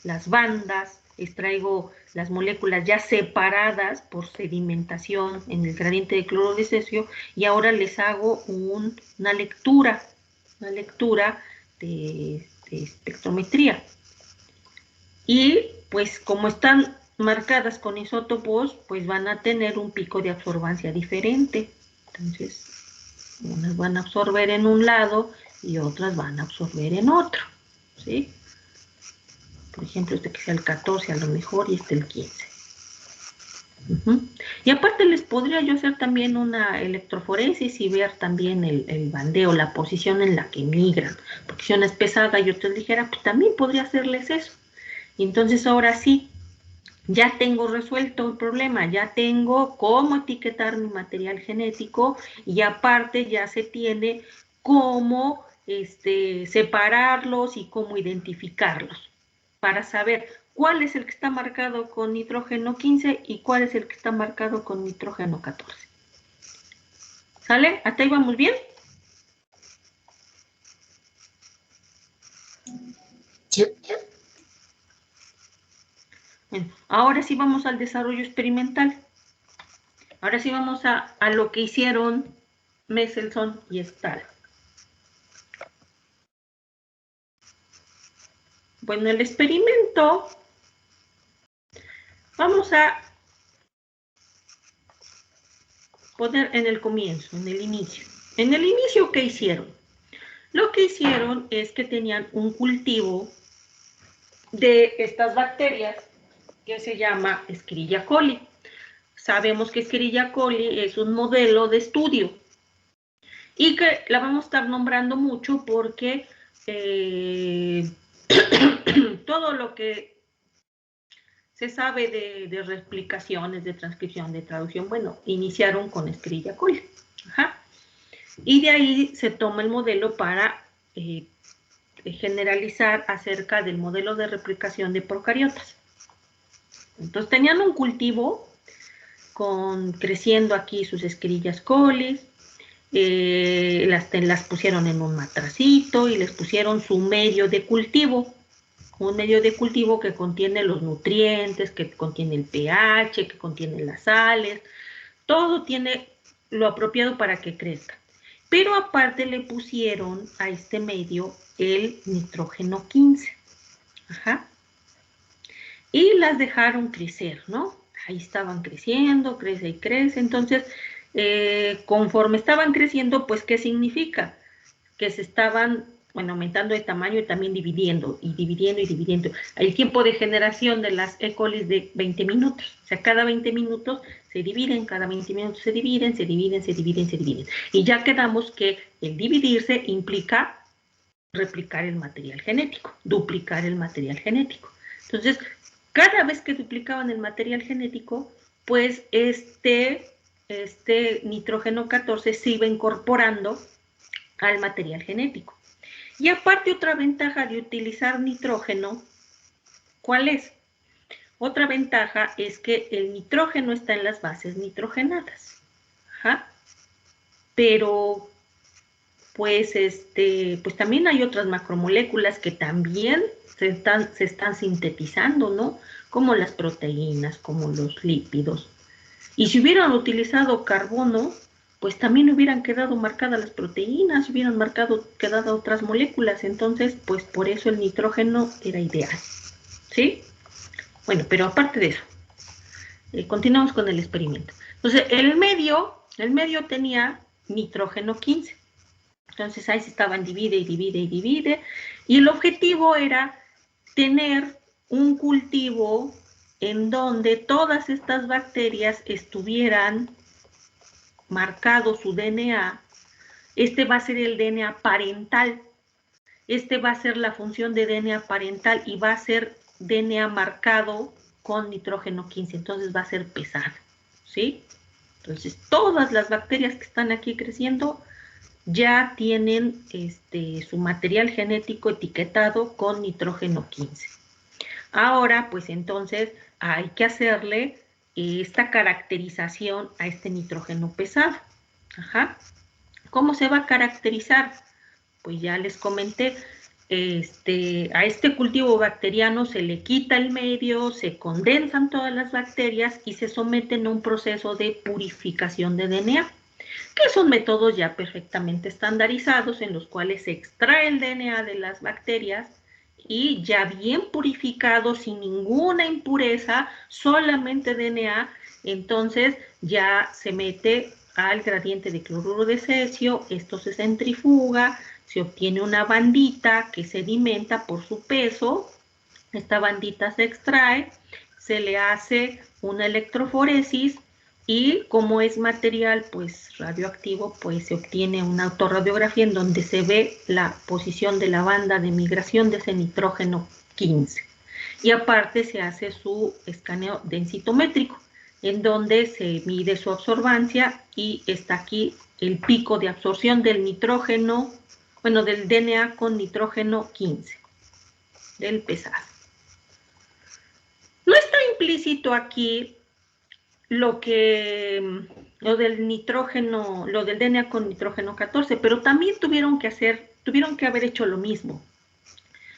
las bandas, extraigo las moléculas ya separadas por sedimentación en el gradiente de cloro de cesio, y ahora les hago una lectura de espectrometría. Y pues como están marcadas con isótopos, pues van a tener un pico de absorbancia diferente. Entonces, unas van a absorber en un lado y otras van a absorber en otro, ¿sí? Por ejemplo, este que sea el 14 a lo mejor y este el 15. Y aparte les podría yo hacer también una electroforesis y ver también el bandeo, la posición en la que migran. Porque si una es pesada y otra es ligera, pues también podría hacerles eso. Y entonces ahora sí, ya tengo resuelto el problema, ya tengo cómo etiquetar mi material genético y aparte ya se tiene cómo separarlos y cómo identificarlos para saber cuál es el que está marcado con nitrógeno 15 y cuál es el que está marcado con nitrógeno 14. ¿Sale? ¿Hasta ahí vamos bien? Sí. Bueno, ahora sí vamos al desarrollo experimental. Ahora sí vamos a lo que hicieron Messelson y Stahl. Bueno, el experimento, vamos a poner en el comienzo, en el inicio. En el inicio, ¿qué hicieron? Lo que hicieron es que tenían un cultivo de estas bacterias que se llama Escherichia coli. Sabemos que Escherichia coli es un modelo de estudio y que la vamos a estar nombrando mucho porque todo lo que se sabe de replicaciones, de transcripción, de traducción, bueno, iniciaron con Escherichia coli. Y de ahí se toma el modelo para generalizar acerca del modelo de replicación de procariotas. Entonces tenían un cultivo creciendo aquí sus Escherichia coli, las pusieron en un matracito y les pusieron su medio de cultivo, un medio de cultivo que contiene los nutrientes, que contiene el pH, que contiene las sales, todo tiene lo apropiado para que crezca. Pero aparte le pusieron a este medio el nitrógeno 15. Y las dejaron crecer, ¿no? Ahí estaban creciendo, crece y crece. Entonces, conforme estaban creciendo, pues, ¿qué significa? Que se estaban, bueno, aumentando de tamaño y también dividiendo, y dividiendo, y dividiendo. El tiempo de generación de las E. coli es de 20 minutos. O sea, cada 20 minutos se dividen, cada 20 minutos se dividen, se dividen, se dividen, se dividen. Y ya quedamos que el dividirse implica replicar el material genético, duplicar el material genético. Entonces, cada vez que duplicaban el material genético, pues este nitrógeno 14 se iba incorporando al material genético. Y aparte, otra ventaja de utilizar nitrógeno, ¿cuál es? Otra ventaja es que el nitrógeno está en las bases nitrogenadas. Pero pues también hay otras macromoléculas que también se están sintetizando, ¿no? Como las proteínas, como los lípidos. Y si hubieran utilizado carbono, pues también hubieran quedado marcadas las proteínas, hubieran quedado otras moléculas. Entonces, pues por eso el nitrógeno era ideal, ¿sí? Bueno, pero aparte de eso, continuamos con el experimento. Entonces, el medio tenía nitrógeno 15. Entonces ahí se estaban divide y divide y divide. Y el objetivo era tener un cultivo en donde todas estas bacterias estuvieran marcado su DNA. Este va a ser el DNA parental. Este va a ser la función de DNA parental y va a ser DNA marcado con nitrógeno 15. Entonces va a ser pesado, ¿sí? Entonces todas las bacterias que están aquí creciendo ya tienen su material genético etiquetado con nitrógeno 15. Ahora, pues entonces hay que hacerle esta caracterización a este nitrógeno pesado. Ajá. ¿Cómo se va a caracterizar? Pues ya les comenté, a este cultivo bacteriano se le quita el medio, se condensan todas las bacterias y se someten a un proceso de purificación de DNA, que son métodos ya perfectamente estandarizados en los cuales se extrae el DNA de las bacterias y ya bien purificado, sin ninguna impureza, solamente DNA, entonces ya se mete al gradiente de cloruro de cesio, esto se centrifuga, se obtiene una bandita que sedimenta por su peso, esta bandita se extrae, se le hace una electroforesis y como es material pues radioactivo, pues se obtiene una autorradiografía en donde se ve la posición de la banda de migración de ese nitrógeno 15. Y aparte se hace su escaneo densitométrico, en donde se mide su absorbancia y está aquí el pico de absorción del nitrógeno, bueno, del DNA con nitrógeno 15, del pesado. No está implícito aquí lo del nitrógeno, lo del DNA con nitrógeno 14, pero también tuvieron que haber hecho lo mismo.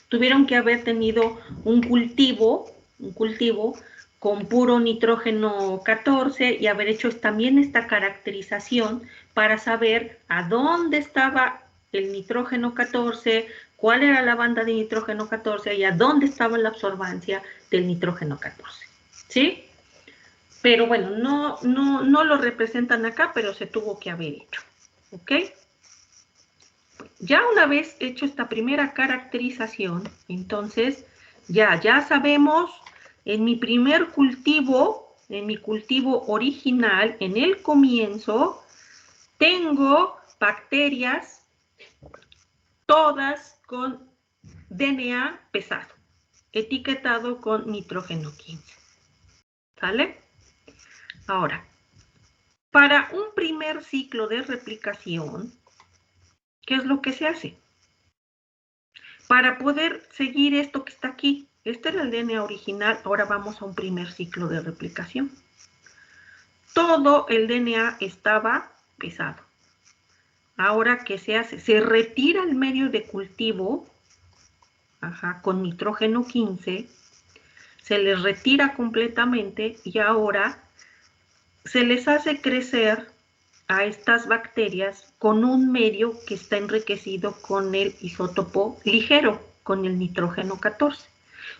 Tuvieron que haber tenido un cultivo con puro nitrógeno 14 y haber hecho también esta caracterización para saber a dónde estaba el nitrógeno 14, cuál era la banda de nitrógeno 14 y a dónde estaba la absorbancia del nitrógeno 14, ¿sí? Pero bueno, no lo representan acá, pero se tuvo que haber hecho, ¿ok? Ya una vez hecho esta primera caracterización, entonces ya sabemos, en mi primer cultivo, en mi cultivo original, en el comienzo, tengo bacterias todas con DNA pesado, etiquetado con nitrógeno 15. ¿Sale? Ahora, para un primer ciclo de replicación, ¿qué es lo que se hace? Para poder seguir esto que está aquí, este era el DNA original, ahora vamos a un primer ciclo de replicación. Todo el DNA estaba pesado. Ahora, ¿qué se hace? Se retira el medio de cultivo, con nitrógeno 15, se les retira completamente y ahora se les hace crecer a estas bacterias con un medio que está enriquecido con el isótopo ligero, con el nitrógeno 14.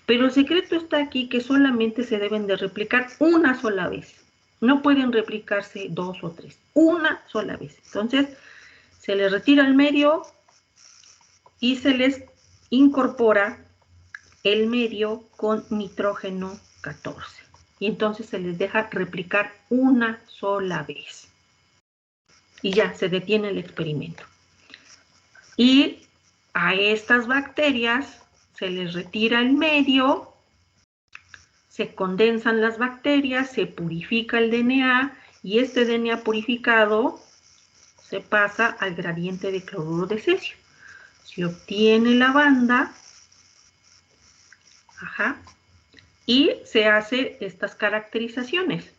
Pero el secreto está aquí que solamente se deben de replicar una sola vez. No pueden replicarse 2 o 3, una sola vez. Entonces, se les retira el medio y se les incorpora el medio con nitrógeno 14. Y entonces se les deja replicar una sola vez. Y ya, se detiene el experimento. Y a estas bacterias se les retira el medio, se condensan las bacterias, se purifica el DNA y este DNA purificado se pasa al gradiente de cloruro de cesio. Se obtiene la banda, y se hace estas caracterizaciones.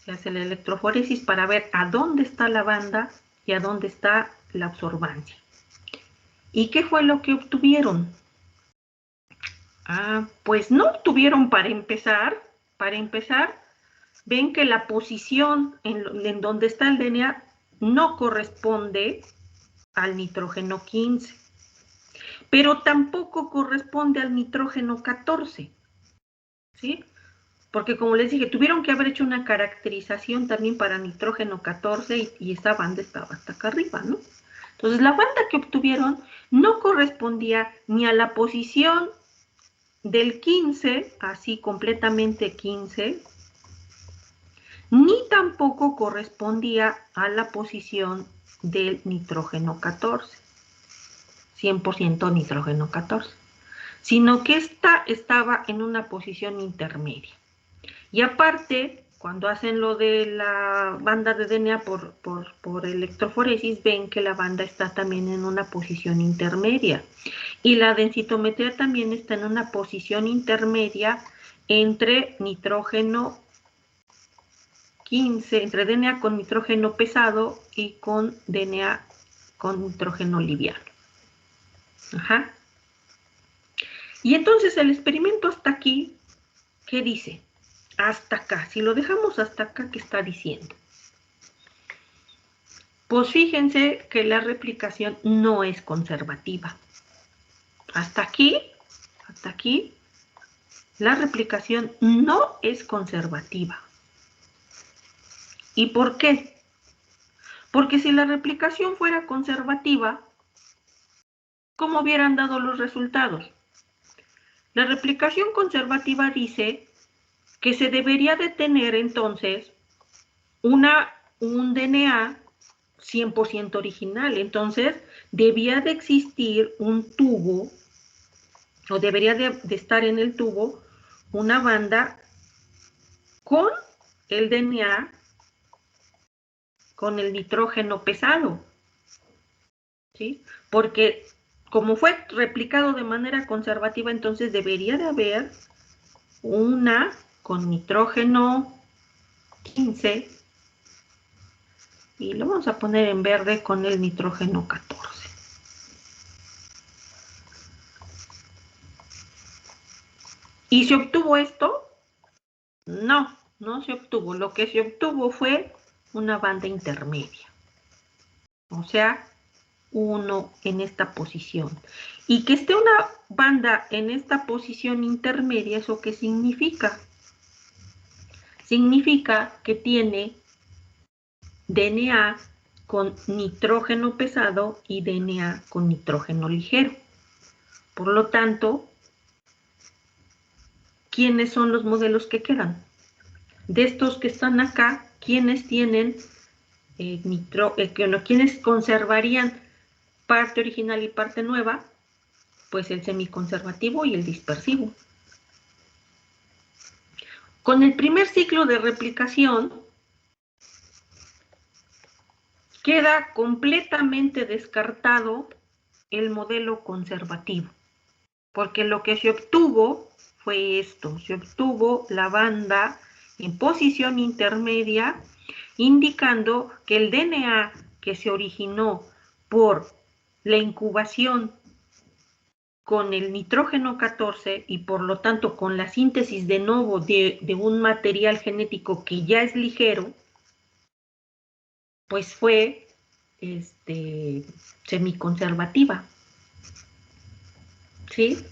Se hace la electroforesis para ver a dónde está la banda y a dónde está la absorbancia. ¿Y qué fue lo que obtuvieron? Pues no obtuvieron para empezar, ven que la posición en donde está el DNA no corresponde al nitrógeno 15, pero tampoco corresponde al nitrógeno 14, ¿sí? Porque como les dije, tuvieron que haber hecho una caracterización también para nitrógeno 14 y esa banda estaba hasta acá arriba, ¿no? Entonces la banda que obtuvieron no correspondía ni a la posición del 15, así completamente 15, ni tampoco correspondía a la posición del nitrógeno 14, 100% nitrógeno 14, sino que esta estaba en una posición intermedia. Y aparte, cuando hacen lo de la banda de DNA por electroforesis, ven que la banda está también en una posición intermedia. Y la densitometría también está en una posición intermedia entre nitrógeno 15, entre DNA con nitrógeno pesado y con DNA con nitrógeno liviano. Ajá. Y entonces el experimento hasta aquí, ¿qué dice? Hasta acá, si lo dejamos hasta acá, ¿qué está diciendo? Pues fíjense que la replicación no es conservativa. Hasta aquí, la replicación no es conservativa. ¿Y por qué? Porque si la replicación fuera conservativa, ¿cómo hubieran dado los resultados? La replicación conservativa dice que se debería de tener entonces un DNA 100% original. Entonces, debía de existir un tubo, o debería de estar en el tubo, una banda con el DNA, con el nitrógeno pesado, ¿sí? Porque como fue replicado de manera conservativa, entonces debería de haber una con nitrógeno 15, y lo vamos a poner en verde con el nitrógeno 14. ¿Y se obtuvo esto? No, no se obtuvo. Lo que se obtuvo fue una banda intermedia. O sea, uno en esta posición. Y que esté una banda en esta posición intermedia, ¿eso qué significa? Significa que tiene DNA con nitrógeno pesado y DNA con nitrógeno ligero. Por lo tanto, ¿quiénes son los modelos que quedan? De estos que están acá, ¿quiénes tienen ¿quiénes conservarían parte original y parte nueva? Pues el semiconservativo y el dispersivo. Con el primer ciclo de replicación, queda completamente descartado el modelo conservativo, porque lo que se obtuvo fue esto, se obtuvo la banda en posición intermedia, indicando que el DNA que se originó por la incubación con el nitrógeno 14 y por lo tanto con la síntesis de novo de un material genético que ya es ligero, pues fue semiconservativa, ¿sí?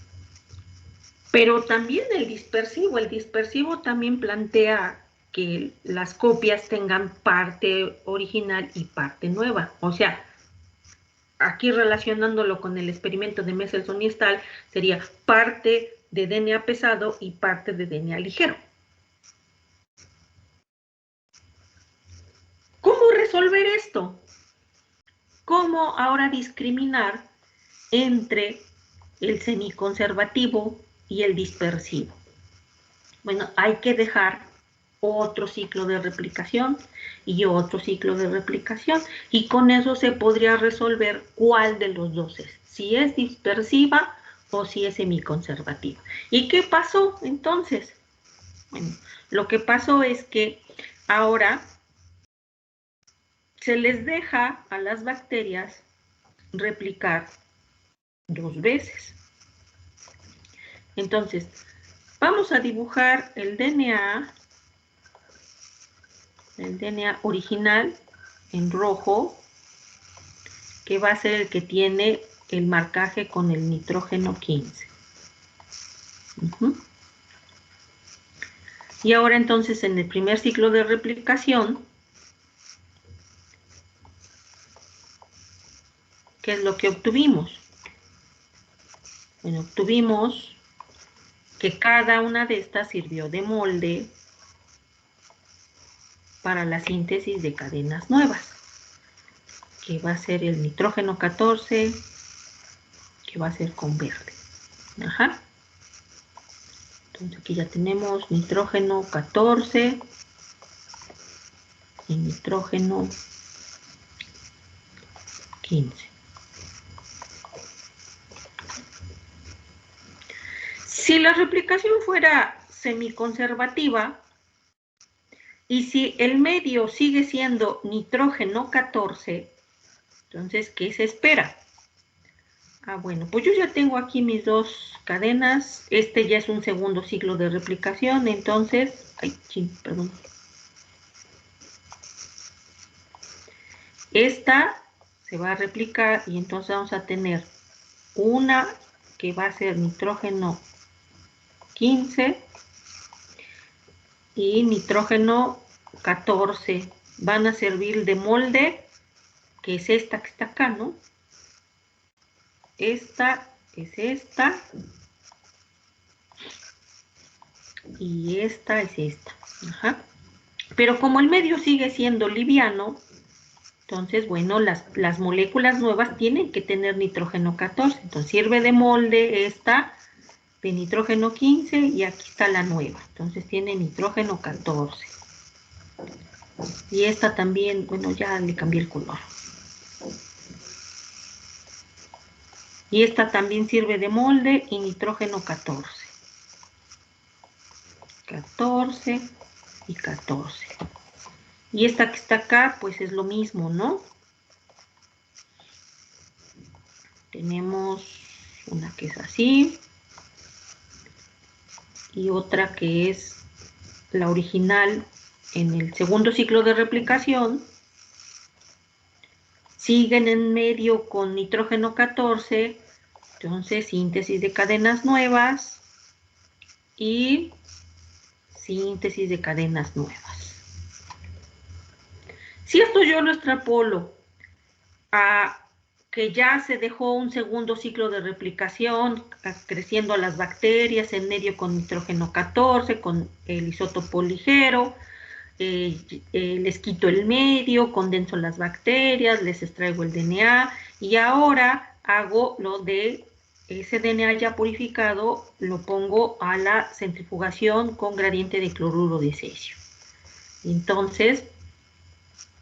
Pero también el dispersivo también plantea que las copias tengan parte original y parte nueva. O sea, aquí relacionándolo con el experimento de Mendelssohn y Stahl, sería parte de DNA pesado y parte de DNA ligero. ¿Cómo resolver esto? ¿Cómo ahora discriminar entre el semiconservativo y el dispersivo? Bueno, hay que dejar otro ciclo de replicación y otro ciclo de replicación, y con eso se podría resolver cuál de los dos es, si es dispersiva o si es semiconservativa. ¿Y qué pasó entonces? Bueno, lo que pasó es que ahora se les deja a las bacterias replicar 2 veces. Entonces, vamos a dibujar el DNA original en rojo, que va a ser el que tiene el marcaje con el nitrógeno 15. Y ahora entonces en el primer ciclo de replicación, ¿qué es lo que obtuvimos? Bueno, obtuvimos que cada una de estas sirvió de molde para la síntesis de cadenas nuevas, que va a ser el nitrógeno 14, que va a ser con verde. Ajá. Entonces aquí ya tenemos nitrógeno 14 y nitrógeno 15. Si la replicación fuera semiconservativa y si el medio sigue siendo nitrógeno 14, entonces, ¿qué se espera? Bueno, pues yo ya tengo aquí mis dos cadenas. Este ya es un segundo ciclo de replicación, entonces... perdón. Esta se va a replicar y entonces vamos a tener una que va a ser nitrógeno 15 y nitrógeno 14. Van a servir de molde, que es esta que está acá, ¿no? Esta es esta. Y esta es esta. Ajá. Pero como el medio sigue siendo liviano, entonces, bueno, las moléculas nuevas tienen que tener nitrógeno 14. Entonces sirve de molde esta de nitrógeno 15 y aquí está la nueva. Entonces tiene nitrógeno 14. Y esta también, bueno, ya le cambié el color. Y esta también sirve de molde y nitrógeno 14. 14 y 14. Y esta que está acá, pues es lo mismo, ¿no? Tenemos una que es así. Y otra que es la original en el segundo ciclo de replicación. Siguen en medio con nitrógeno 14. Entonces, síntesis de cadenas nuevas y síntesis de cadenas nuevas. Si esto yo lo extrapolo a que ya se dejó un segundo ciclo de replicación, creciendo a las bacterias en medio con nitrógeno 14, con el isótopo ligero, les quito el medio, condenso las bacterias, les extraigo el DNA y ahora hago lo de ese DNA ya purificado, lo pongo a la centrifugación con gradiente de cloruro de cesio. Entonces,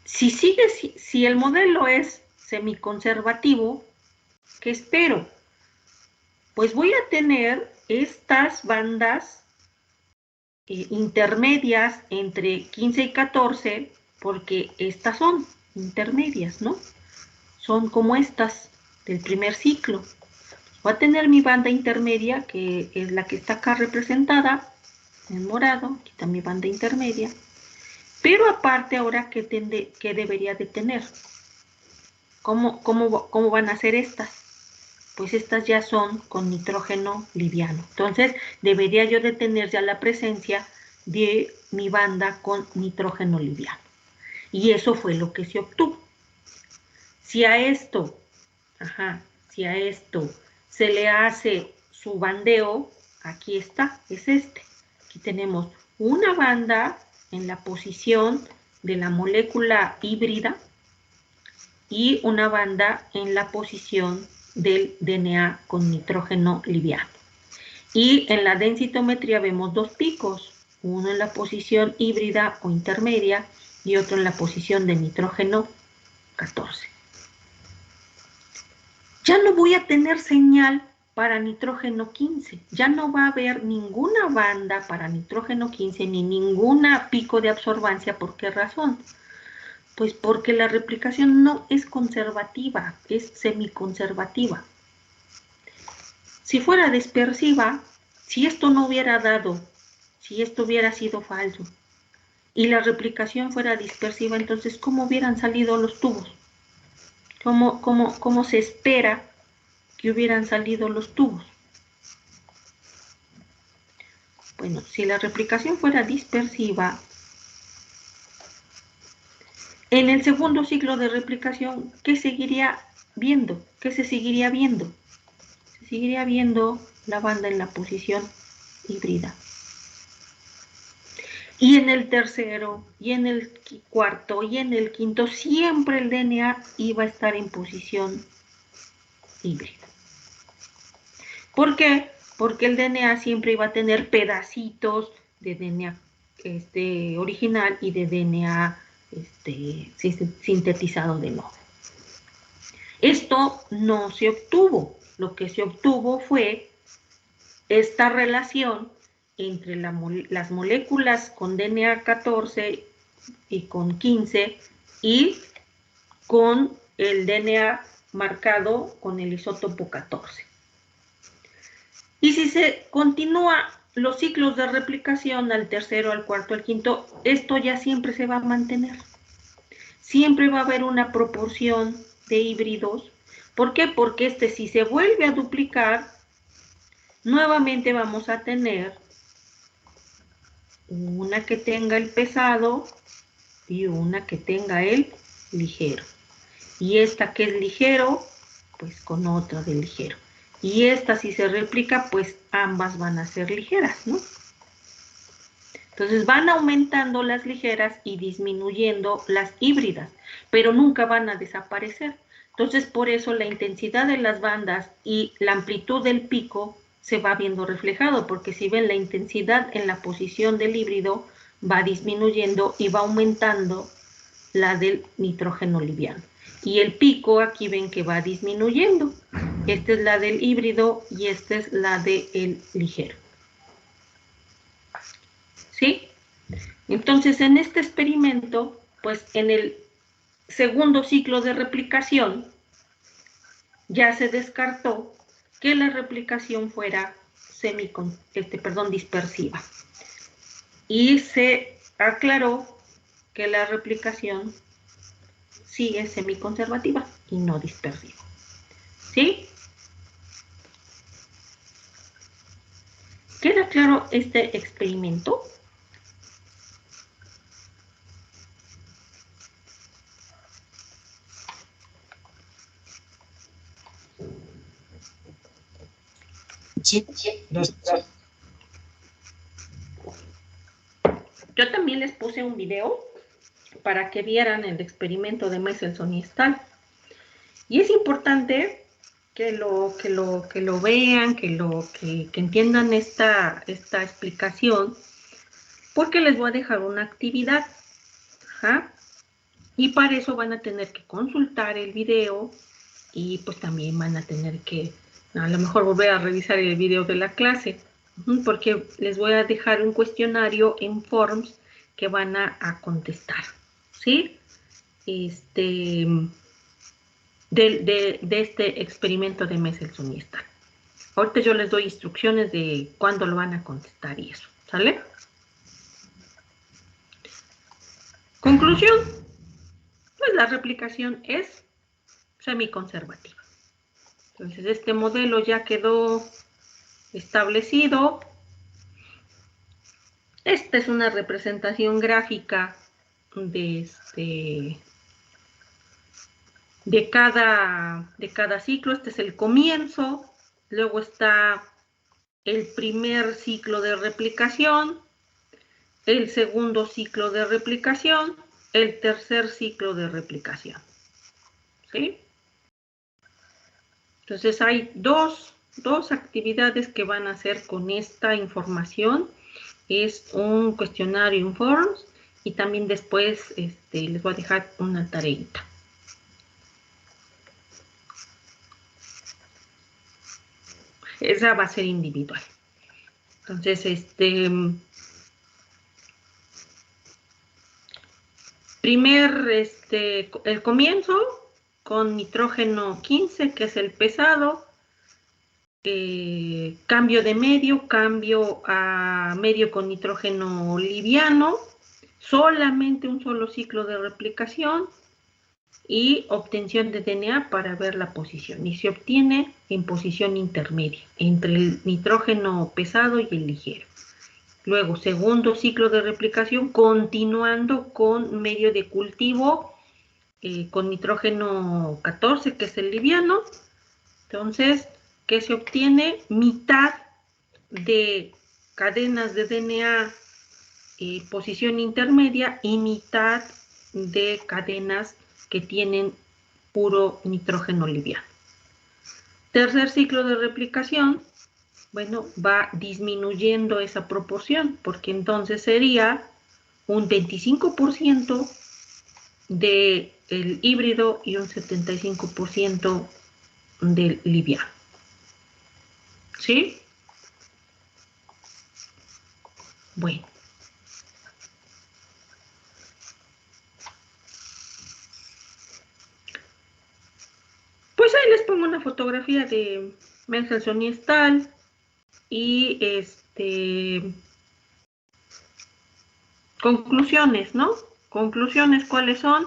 si el modelo es semiconservativo, ¿qué espero? Pues voy a tener estas bandas intermedias entre 15 y 14, porque estas son intermedias, ¿no? Son como estas del primer ciclo. Voy a tener mi banda intermedia, que es la que está acá representada en morado. Aquí está mi banda intermedia. Pero aparte ahora, ¿qué debería de tener? ¿Cómo van a ser estas? Pues estas ya son con nitrógeno liviano. Entonces, debería yo de tener ya la presencia de mi banda con nitrógeno liviano. Y eso fue lo que se obtuvo. Si a esto se le hace su bandeo, aquí está, es este. Aquí tenemos una banda en la posición de la molécula híbrida y una banda en la posición del DNA con nitrógeno liviano. Y en la densitometría vemos dos picos, uno en la posición híbrida o intermedia y otro en la posición de nitrógeno 14. Ya no voy a tener señal para nitrógeno 15, ya no va a haber ninguna banda para nitrógeno 15 ni ninguna pico de absorbancia. ¿Por qué razón? Pues porque la replicación no es conservativa, es semiconservativa. Si fuera dispersiva, si esto no hubiera dado, si esto hubiera sido falso, y la replicación fuera dispersiva, entonces, ¿cómo hubieran salido los tubos? ¿Cómo se espera que hubieran salido los tubos? Bueno, si la replicación fuera dispersiva, en el segundo ciclo de replicación, ¿qué seguiría viendo? ¿Qué se seguiría viendo? Se seguiría viendo la banda en la posición híbrida. Y en el tercero, y en el cuarto, y en el quinto, siempre el DNA iba a estar en posición híbrida. ¿Por qué? Porque el DNA siempre iba a tener pedacitos de DNA original y de DNA sintetizado de nuevo. Esto no se obtuvo. Lo que se obtuvo fue esta relación entre las moléculas con DNA 14 y con 15 y con el DNA marcado con el isótopo 14. Y si se continúa los ciclos de replicación al tercero, al cuarto, al quinto, esto ya siempre se va a mantener. Siempre va a haber una proporción de híbridos. ¿Por qué? Porque si se vuelve a duplicar, nuevamente vamos a tener una que tenga el pesado y una que tenga el ligero. Y esta que es ligero, pues con otra de ligero. Y esta si se replica, pues ambas van a ser ligeras, ¿no? Entonces van aumentando las ligeras y disminuyendo las híbridas, pero nunca van a desaparecer. Entonces por eso la intensidad de las bandas y la amplitud del pico se va viendo reflejado, porque si ven la intensidad en la posición del híbrido va disminuyendo y va aumentando la del nitrógeno liviano. Y el pico aquí ven que va disminuyendo. Esta es la del híbrido y esta es la del ligero. ¿Sí? Entonces, en este experimento, pues en el segundo ciclo de replicación, ya se descartó que la replicación fuera dispersiva. Y se aclaró que la replicación sí es semiconservativa y no dispersiva. ¿Sí? ¿Queda claro este experimento? Sí, gracias. Yo también les puse un video para que vieran el experimento de Michelson y Stahl. Y es importante que lo vean, que entiendan esta explicación, porque les voy a dejar una actividad. ¿Ja? Y para eso van a tener que consultar el video y pues también van a tener que a lo mejor volver a revisar el video de la clase, porque les voy a dejar un cuestionario en Forms que van a contestar, ¿sí? De este experimento de Michelson y Stahl. Ahorita yo les doy instrucciones de cuándo lo van a contestar y eso, ¿sale? Conclusión, pues la replicación es semiconservativa. Entonces este modelo ya quedó establecido. Esta es una representación gráfica de cada ciclo. Este es el comienzo, luego está el primer ciclo de replicación, el segundo ciclo de replicación, el tercer ciclo de replicación. ¿Sí? Entonces hay dos actividades que van a hacer con esta información. Es un cuestionario en Forms y también después les voy a dejar una tareita. Esa va a ser individual. Entonces, el comienzo con nitrógeno 15, que es el pesado, cambio de medio, cambio a medio con nitrógeno liviano, solamente un solo ciclo de replicación y obtención de DNA para ver la posición. Y se obtiene en posición intermedia, entre el nitrógeno pesado y el ligero. Luego, segundo ciclo de replicación, continuando con medio de cultivo con nitrógeno 14, que es el liviano. Entonces, ¿qué se obtiene? Mitad de cadenas de DNA posición intermedia y mitad de cadenas que tienen puro nitrógeno liviano. Tercer ciclo de replicación, bueno, va disminuyendo esa proporción, porque entonces sería un 25% del híbrido y un 75% del liviano. ¿Sí? Bueno. Pues ahí les pongo una fotografía de Mendelssohn y Stahl y conclusiones, ¿no? Conclusiones, ¿cuáles son?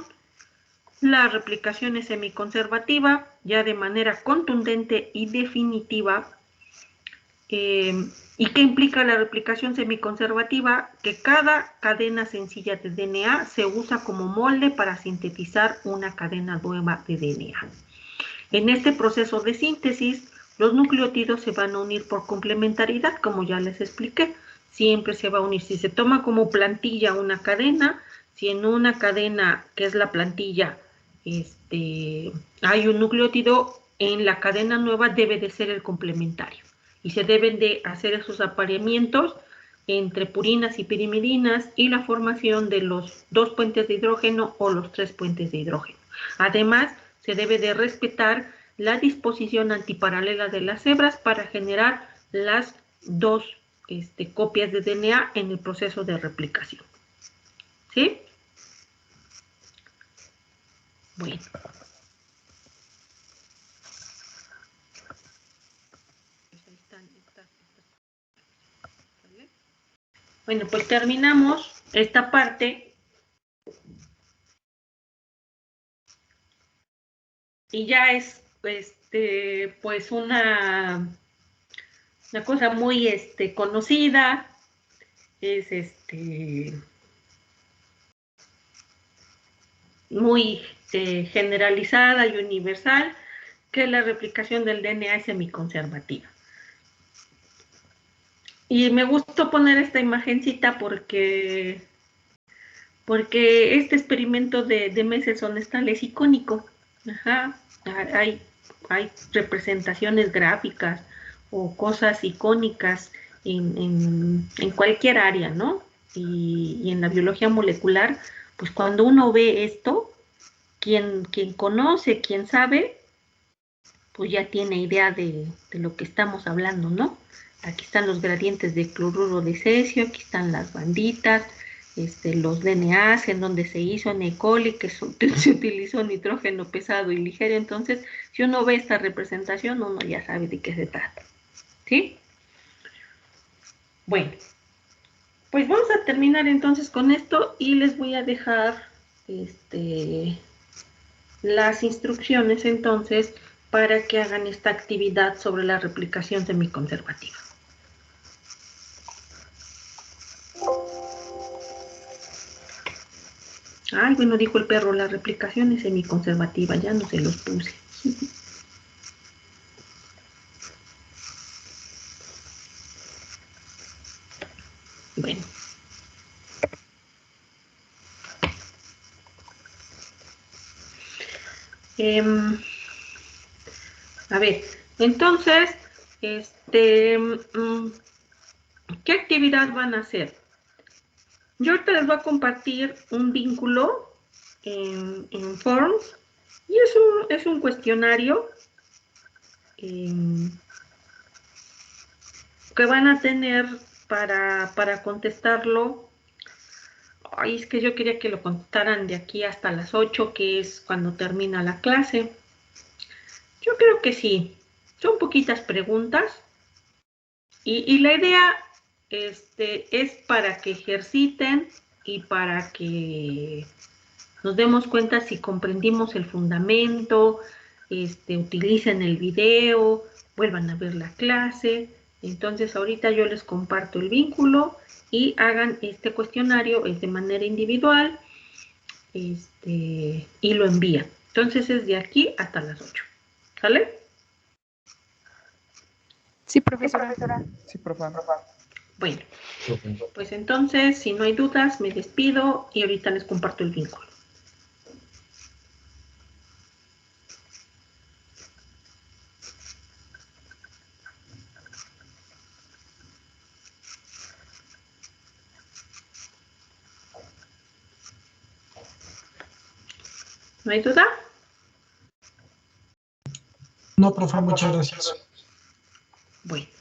La replicación es semiconservativa, ya de manera contundente y definitiva. ¿Y qué implica la replicación semiconservativa? Que cada cadena sencilla de DNA se usa como molde para sintetizar una cadena nueva de DNA. En este proceso de síntesis, los nucleótidos se van a unir por complementariedad, como ya les expliqué. Siempre se va a unir. Si se toma como plantilla una cadena, si en una cadena, que es la plantilla, hay un nucleótido, en la cadena nueva debe de ser el complementario. Y se deben de hacer esos apareamientos entre purinas y pirimidinas y la formación de los 2 puentes de hidrógeno o los 3 puentes de hidrógeno. Además, se debe de respetar la disposición antiparalela de las hebras para generar las 2 copias de DNA en el proceso de replicación. ¿Sí? Bueno. Bueno, pues terminamos esta parte. Y ya es, pues una cosa muy conocida, es muy generalizada y universal, que la replicación del DNA es semiconservativa. Y me gustó poner esta imagencita porque este experimento de Mendelssohn-Stahl es icónico. Ajá. Hay representaciones gráficas o cosas icónicas en cualquier área, ¿no? Y en la biología molecular, pues cuando uno ve esto, quien conoce, quien sabe, pues ya tiene idea de lo que estamos hablando, ¿no? Aquí están los gradientes de cloruro de cesio, aquí están las banditas, los DNAs, en donde se hizo en E. coli, que se utilizó nitrógeno pesado y ligero. Entonces, si uno ve esta representación, uno ya sabe de qué se trata. ¿Sí? Bueno, pues vamos a terminar entonces con esto y les voy a dejar las instrucciones entonces para que hagan esta actividad sobre la replicación semiconservativa. Ay, bueno, dijo el perro, la replicación es semiconservativa, ya no se los puse. Bueno. A ver, entonces, ¿qué actividad van a hacer? Yo ahorita les voy a compartir un vínculo en Forms y es un cuestionario que van a tener para contestarlo. Ay, es que yo quería que lo contestaran de aquí hasta las 8, que es cuando termina la clase. Yo creo que sí. Son poquitas preguntas. Y la idea es para que ejerciten y para que nos demos cuenta si comprendimos el fundamento, utilicen el video, vuelvan a ver la clase. Entonces ahorita yo les comparto el vínculo y hagan este cuestionario, es de manera individual, y lo envían. Entonces es de aquí hasta las 8. ¿Sale? Sí, profesora. Sí, profesora. Bueno, pues entonces, si no hay dudas, me despido y ahorita les comparto el vínculo. ¿No hay duda? No, profe, muchas gracias. Bueno.